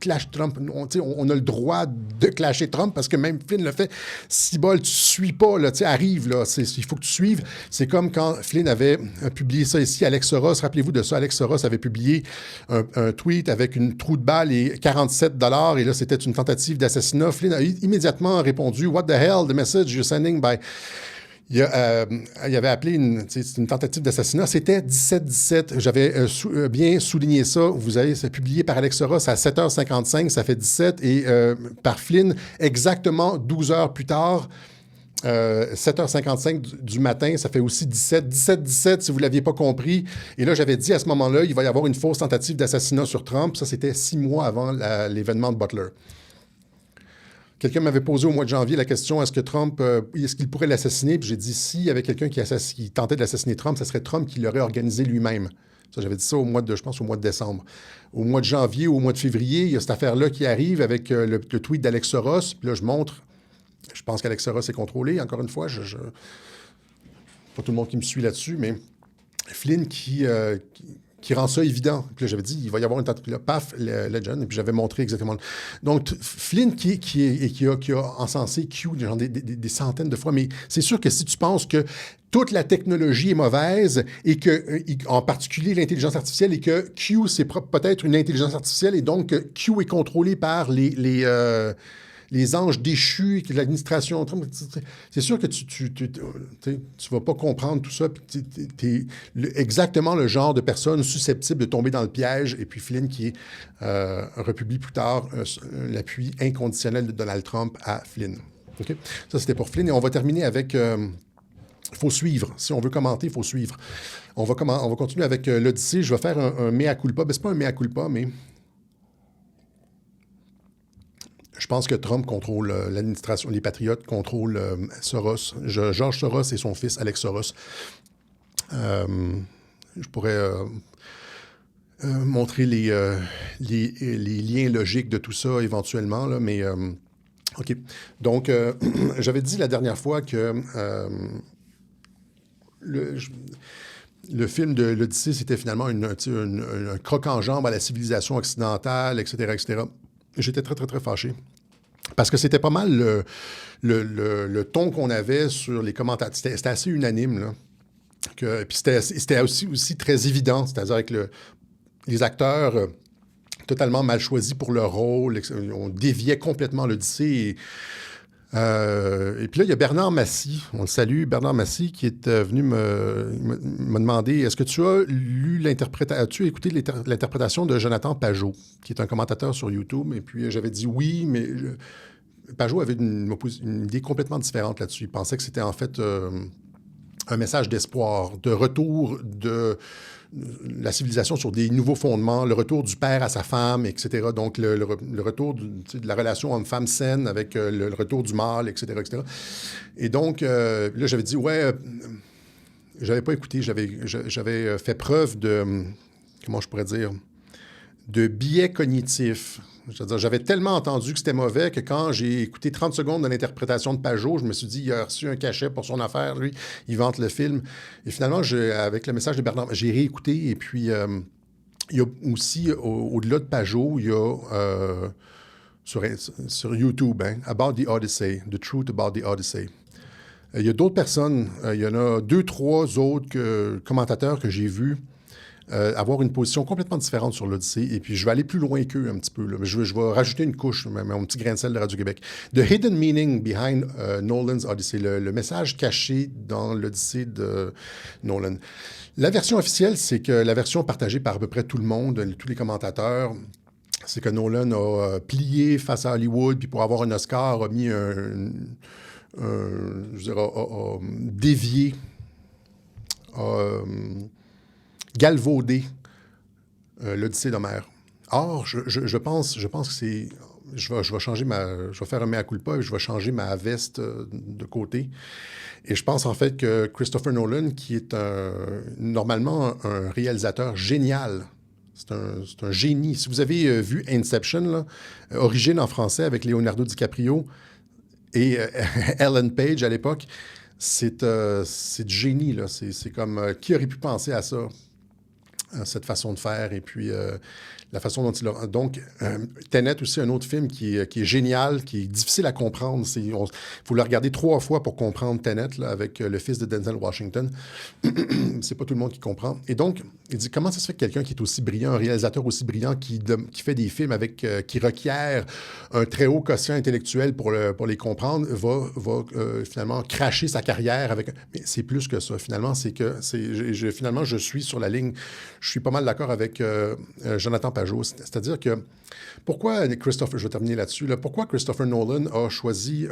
clash Trump. On a le droit de clasher Trump parce que même Flynn le fait. Si bol, tu ne suis pas, là, arrive, là, il faut que tu suives. C'est comme quand Flynn avait publié ça ici, Alex Soros, rappelez-vous de ça, Alex Soros avait publié un tweet avec une trou de balle et 47 $, et là, c'était une tentative d'assassinat. Flynn a immédiatement répondu « What the hell, the message you're sending by... » Il avait appelé une tentative d'assassinat. C'était 17-17. J'avais bien souligné ça. Vous avez publié par Alex Soros à 7h55, ça fait 17. Et par Flynn, exactement 12 heures plus tard, 7h55 du matin, ça fait aussi 17. 17-17, si vous ne l'aviez pas compris. Et là, j'avais dit à ce moment-là, il va y avoir une fausse tentative d'assassinat sur Trump. Ça, c'était 6 mois avant l'événement de Butler. Quelqu'un m'avait posé au mois de janvier la question, est-ce que Trump, est-ce qu'il pourrait l'assassiner? Puis j'ai dit, s'il y avait quelqu'un qui tentait de l'assassiner Trump, ce serait Trump qui l'aurait organisé lui-même. Ça, j'avais dit ça je pense au mois de décembre. Au mois de janvier ou au mois de février, il y a cette affaire-là qui arrive avec le tweet d'Alex Soros. Puis là, je montre, je pense qu'Alex Soros est contrôlé. Encore une fois, pas tout le monde qui me suit là-dessus, mais Flynn qui rend ça évident. Puis là, j'avais dit, il va y avoir une tentative. Paf, Legend. Et puis j'avais montré exactement. Donc, Flynn qui a encensé Q genre des centaines de fois. Mais c'est sûr que si tu penses que toute la technologie est mauvaise et que, en particulier l'intelligence artificielle, et que Q, c'est peut-être une intelligence artificielle et donc que Q est contrôlé par les anges déchus, l'administration. C'est sûr que tu vas pas comprendre tout ça. Tu es exactement le genre de personne susceptible de tomber dans le piège. Et puis Flynn qui republie plus tard l'appui inconditionnel de Donald Trump à Flynn. Okay? Ça, c'était pour Flynn. Et on va terminer avec... Il faut suivre. Si on veut commenter, il faut suivre. On va continuer avec l'Odyssée. Je vais faire un mea culpa. Ben, c'est pas un mea culpa, mais... Je pense que Trump contrôle l'administration, les patriotes contrôlent Soros, George Soros et son fils Alex Soros. Je pourrais montrer les liens logiques de tout ça éventuellement, là, mais OK. Donc, j'avais dit la dernière fois que le film de l'Odyssée, c'était finalement un croc-en-jambe à la civilisation occidentale, etc., etc. J'étais très, très, très fâché. Parce que c'était pas mal le ton qu'on avait sur les commentaires. C'était assez unanime, là. Puis c'était aussi très évident, c'est-à-dire avec les acteurs totalement mal choisis pour leur rôle. On déviait complètement l'Odyssée. Et puis là, il y a Bernard Massy, on le salue, Bernard Massy, qui est venu me demander, est-ce que tu as as-tu écouté l'interprétation de Jonathan Pajot, qui est un commentateur sur YouTube? Et puis j'avais dit oui, mais Pajot avait une idée complètement différente là-dessus. Il pensait que c'était en fait un message d'espoir, de retour de la civilisation sur des nouveaux fondements, le retour du père à sa femme, etc. Donc, le retour de la relation homme-femme saine avec le retour du mâle, etc., etc. Et donc, là, j'avais dit, j'avais pas écouté, j'avais fait preuve de, comment je pourrais dire, de biais cognitifs. J'avais tellement entendu que c'était mauvais que quand j'ai écouté 30 secondes de l'interprétation de Pajot, je me suis dit, il a reçu un cachet pour son affaire, lui, il vante le film. Et finalement, avec le message de Bernard, j'ai réécouté. Et puis, il y a aussi, au-delà de Pajot, il y a sur YouTube, About the Odyssey, The Truth About the Odyssey. Il y a d'autres personnes, il y en a 2, 3 autres commentateurs que j'ai vus avoir une position complètement différente sur l'Odyssée. Et puis, je vais aller plus loin qu'eux un petit peu. Là. Je vais rajouter une couche, mon petit grain de sel de Radio-Québec. The hidden meaning behind Nolan's Odyssey, le message caché dans l'Odyssée de Nolan. La version officielle, c'est que la version partagée par à peu près tout le monde, tous les commentateurs, c'est que Nolan a plié face à Hollywood, puis pour avoir un Oscar, a mis a dévié, galvaudé l'Odyssée d'Homère. Or, je pense que c'est... Je vais faire un mea culpa et je vais changer ma veste de côté. Et je pense en fait que Christopher Nolan, qui est normalement un réalisateur génial, c'est un génie. Si vous avez vu Inception, là, Origine en français avec Leonardo DiCaprio et Ellen Page à l'époque, c'est du génie. Là. C'est comme... qui aurait pu penser à ça? Cette façon de faire, et puis la façon dont il a... Donc, Tenet aussi, un autre film qui est génial, qui est difficile à comprendre. Il faut le regarder 3 fois pour comprendre Tenet, là, avec le fils de Denzel Washington. C'est pas tout le monde qui comprend. Et donc, il dit, comment ça se fait que quelqu'un qui est aussi brillant, un réalisateur aussi brillant, qui fait des films qui requièrent un très haut quotient intellectuel pour les comprendre, va finalement cracher sa carrière avec... Mais c'est plus que ça. Finalement, finalement, je suis sur la ligne... Je suis pas mal d'accord avec Jonathan Pajot. C'est-à-dire que pourquoi je vais terminer là-dessus, pourquoi Christopher Nolan a choisi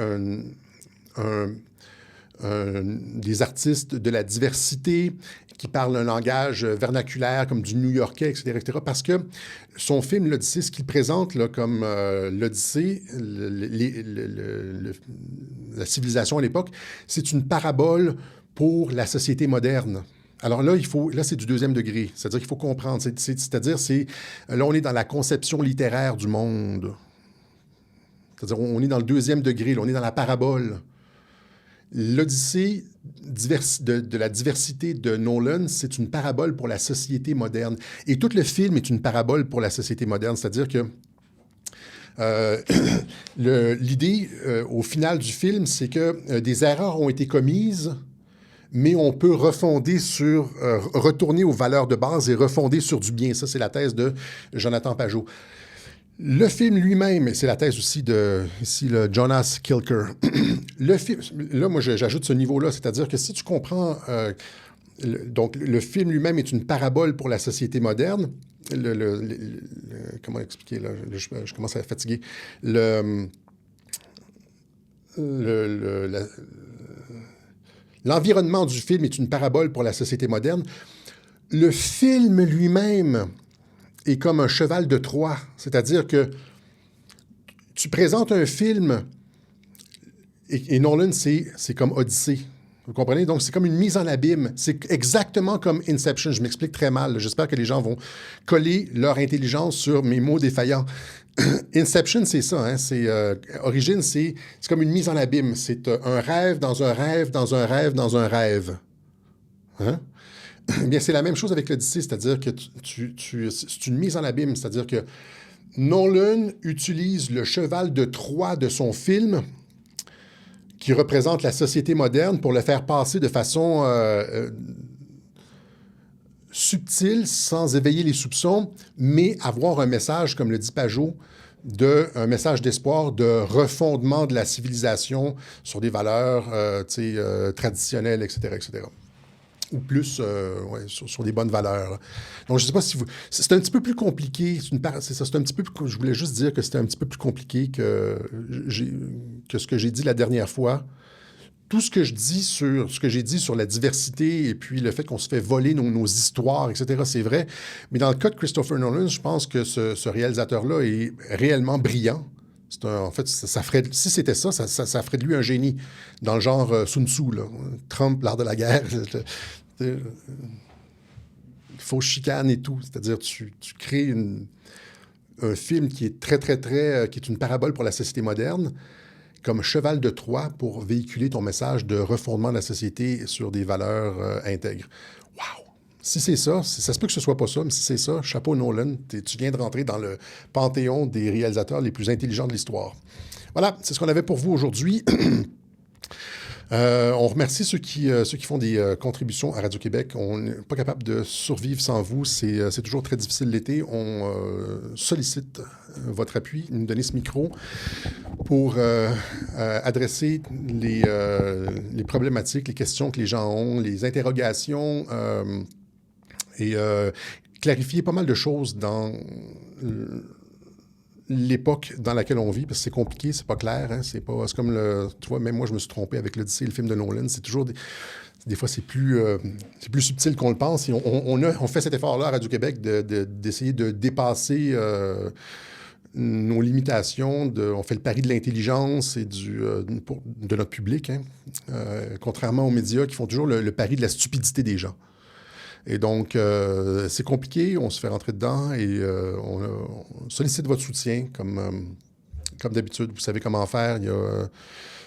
des artistes de la diversité qui parlent un langage vernaculaire comme du new-yorkais, etc. Parce que son film, l'Odyssée, ce qu'il présente là, comme l'Odyssée, la civilisation à l'époque, c'est une parabole pour la société moderne. Alors là, c'est du 2e degré. C'est-à-dire qu'il faut comprendre. Là, on est dans la conception littéraire du monde. C'est-à-dire, on est dans le 2e degré. Là, on est dans la parabole. L'Odyssée de la diversité de Nolan, c'est une parabole pour la société moderne. Et tout le film est une parabole pour la société moderne. C'est-à-dire que l'idée, au final du film, c'est que des erreurs ont été commises, mais on peut retourner aux valeurs de base et refonder sur du bien. Ça, c'est la thèse de Jonathan Pajot. Le film lui-même, c'est la thèse aussi de Jonas Kilker. Le film, là, moi, j'ajoute ce niveau-là, c'est-à-dire que si tu comprends... donc, le film lui-même est une parabole pour la société moderne. Comment expliquer, là? Je commence à être fatigué. L'environnement du film est une parabole pour la société moderne. Le film lui-même est comme un cheval de Troie. C'est-à-dire que tu présentes un film et Nolan, c'est comme Odyssée. Vous comprenez? Donc, c'est comme une mise en abîme. C'est exactement comme Inception. Je m'explique très mal. J'espère que les gens vont coller leur intelligence sur mes mots défaillants. Inception, c'est ça. Hein? Origine, c'est comme une mise en abîme. C'est un rêve dans un rêve dans un rêve dans un rêve. Hein? Eh bien, c'est la même chose avec l'Odyssée, c'est-à-dire que c'est une mise en abîme. C'est-à-dire que Nolan utilise le cheval de Troie de son film qui représente la société moderne pour le faire passer de façon subtile, sans éveiller les soupçons, mais avoir un message, comme le dit Pajot, un message d'espoir, de refondement de la civilisation sur des valeurs traditionnelles, etc., etc. Ou plus sur des bonnes valeurs. Donc, je ne sais pas si vous... C'est un petit peu plus compliqué. C'est un petit peu plus... Je voulais juste dire que c'était un petit peu plus compliqué que ce que j'ai dit la dernière fois. Tout ce que j'ai dit sur la diversité et puis le fait qu'on se fait voler nos histoires, etc., c'est vrai. Mais dans le cas de Christopher Nolan, je pense que ce réalisateur-là est réellement brillant. En fait, si c'était ça ferait de lui un génie. Dans le genre Sun Tzu, là, Trump, l'art de la guerre. fausses chicanes et tout. C'est-à-dire, tu crées un film qui est très, très, très... qui est une parabole pour la société moderne, comme cheval de Troie pour véhiculer ton message de refondement de la société sur des valeurs intègres. Wow! Si c'est ça, ça se peut que ce soit pas ça, mais si c'est ça, chapeau Nolan, tu viens de rentrer dans le panthéon des réalisateurs les plus intelligents de l'histoire. Voilà, c'est ce qu'on avait pour vous aujourd'hui. On remercie ceux qui font des contributions à Radio-Québec. On n'est pas capable de survivre sans vous. C'est toujours très difficile l'été. On sollicite votre appui, nous donner ce micro pour adresser les problématiques, les questions que les gens ont, les interrogations et clarifier pas mal de choses dans l'époque dans laquelle on vit, parce que c'est compliqué, c'est pas clair, hein, c'est comme tu vois, même moi, je me suis trompé avec l'Odyssée, le film de Nolan, c'est toujours des fois, c'est plus subtil qu'on le pense, et on fait cet effort-là à Radio-Québec d'essayer de dépasser nos limitations, on fait le pari de l'intelligence et de notre public, hein, contrairement aux médias qui font toujours le pari de la stupidité des gens. Et donc, c'est compliqué, on se fait rentrer dedans et on sollicite votre soutien comme d'habitude. Vous savez comment faire. Il y a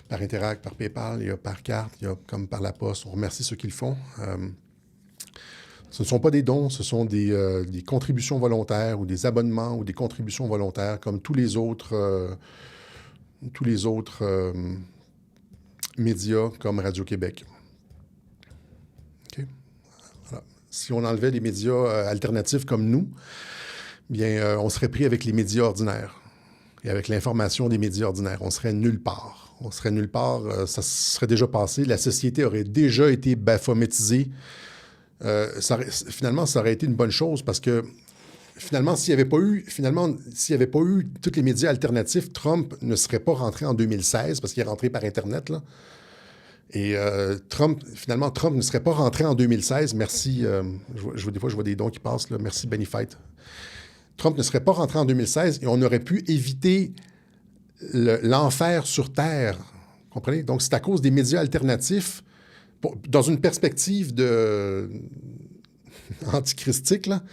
par Interact, par PayPal, il y a par carte, il y a comme par la poste. On remercie ceux qui le font. Ce ne sont pas des dons, ce sont des contributions volontaires ou des abonnements ou des contributions volontaires comme tous les autres médias comme Radio-Québec. OK? Voilà. Si on enlevait les médias alternatifs comme nous, bien, on serait pris avec les médias ordinaires et avec l'information des médias ordinaires. On serait nulle part. On serait nulle part. Ça serait déjà passé. La société aurait déjà été baphométisée. Finalement, ça aurait été une bonne chose parce que finalement, s'il n'y avait pas eu tous les médias alternatifs, Trump ne serait pas rentré en 2016 parce qu'il est rentré par Internet, là. Et Trump ne serait pas rentré en 2016. Merci. Des fois, je vois des dons qui passent, là. Merci, Benny Fight. Trump ne serait pas rentré en 2016 et on aurait pu éviter l'enfer sur Terre. Vous comprenez? Donc, c'est à cause des médias alternatifs, dans une perspective antichristique, là,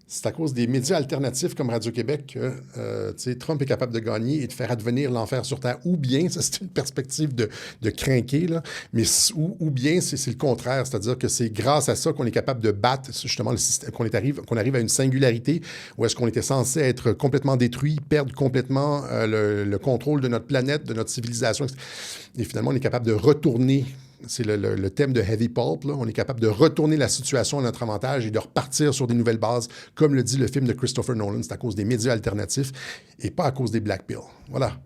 c'est à cause des médias alternatifs comme Radio-Québec que Trump est capable de gagner et de faire advenir l'enfer sur Terre. Ou bien, ça c'est une perspective de crinquer, là, mais ou bien c'est le contraire, c'est-à-dire que c'est grâce à ça qu'on est capable de battre justement le système, qu'on arrive à une singularité où est-ce qu'on était censé être complètement détruit, perdre complètement le contrôle de notre planète, de notre civilisation. Et finalement, on est capable de retourner. C'est le thème de Heavy Pulp. Là. On est capable de retourner la situation à notre avantage et de repartir sur des nouvelles bases. Comme le dit le film de Christopher Nolan, c'est à cause des médias alternatifs et pas à cause des Black Pills. Voilà.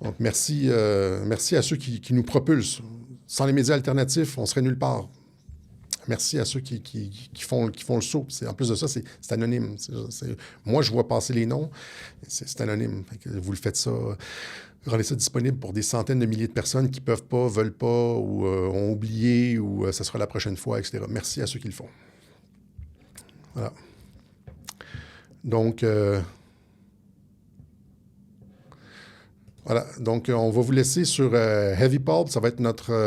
Donc, merci à ceux qui nous propulsent. Sans les médias alternatifs, on serait nulle part. Merci à ceux qui font le saut. En plus de ça, c'est anonyme. Moi, je vois passer les noms. C'est anonyme. Vous le faites ça... Rendez ça disponible pour des centaines de milliers de personnes qui ne peuvent pas, veulent pas, ou ont oublié, ou ça sera la prochaine fois, etc. Merci à ceux qui le font. Voilà. Donc, voilà. Donc, on va vous laisser sur Heavy Pulp. Ça va être notre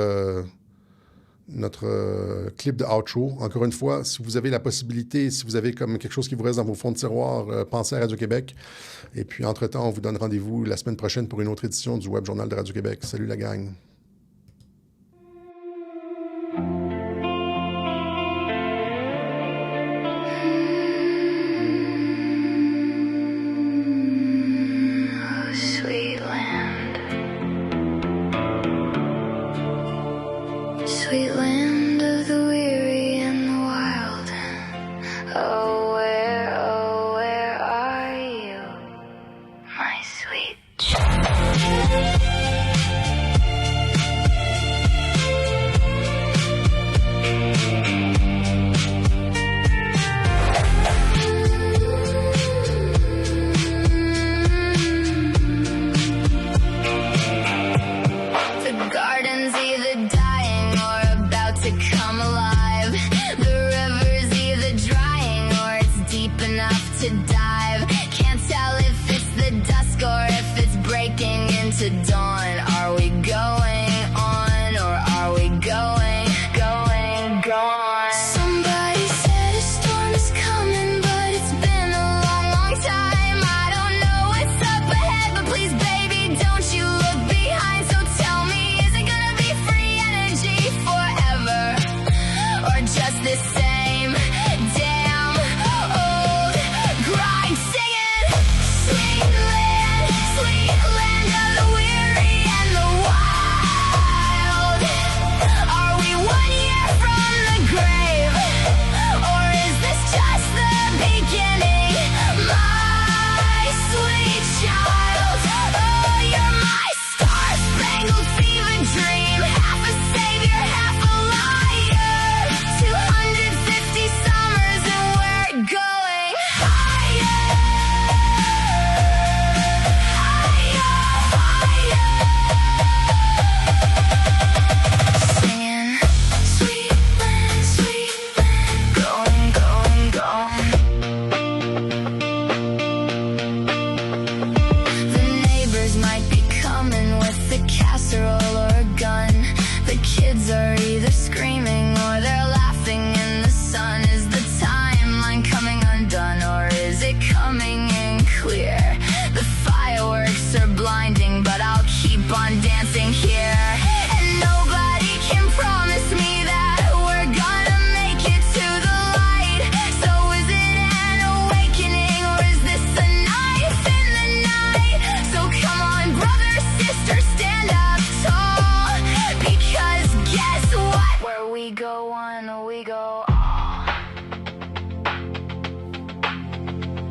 clip de outro. Encore une fois, si vous avez la possibilité, si vous avez comme quelque chose qui vous reste dans vos fonds de tiroir, pensez à Radio-Québec. Et puis, entre-temps, on vous donne rendez-vous la semaine prochaine pour une autre édition du Web Journal de Radio-Québec. Salut la gang! Sweet land of the weary and the wild. Oh, where are you, my sweet child? The garden's either dying or about to come alive. The river's either drying or it's deep enough to dive. Can't tell if it's the dusk or if it's breaking into dawn. Are we going on or are we going gone? Somebody said a storm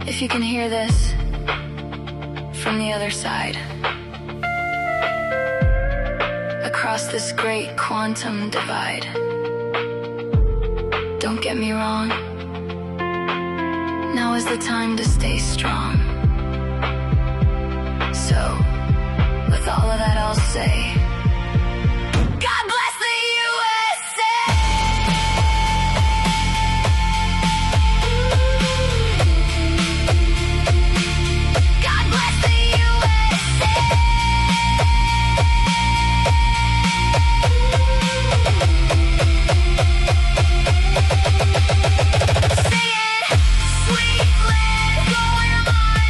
If you can hear this from the other side, across this great quantum divide, don't get me wrong, now is the time to stay strong. So, with all of that I'll say, God bless the USA! God bless the USA! Sing it, sweet land, going on,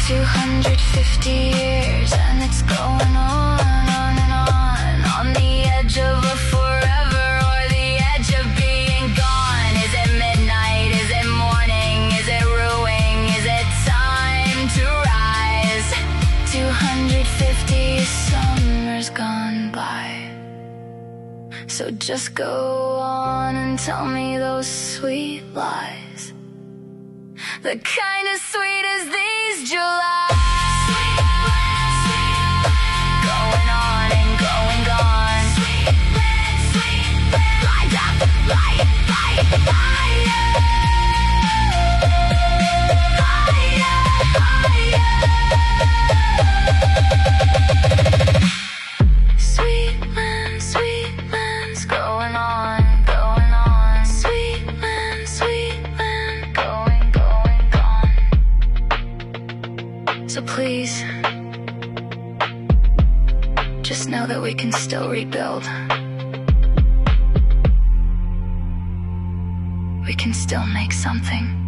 250 years and it's going on and on the edge of a forever or the edge of being gone. Is it midnight? Is it morning? Is it ruining? Is it time to rise? 250 summers gone by. So just go on and tell me those sweet lies, the kind as sweet as these Julys. Going on and going gone. Lined up, light, higher. Sweet land's going on. Sweet land, going, gone. So please, just know that we can still rebuild. We can still make something.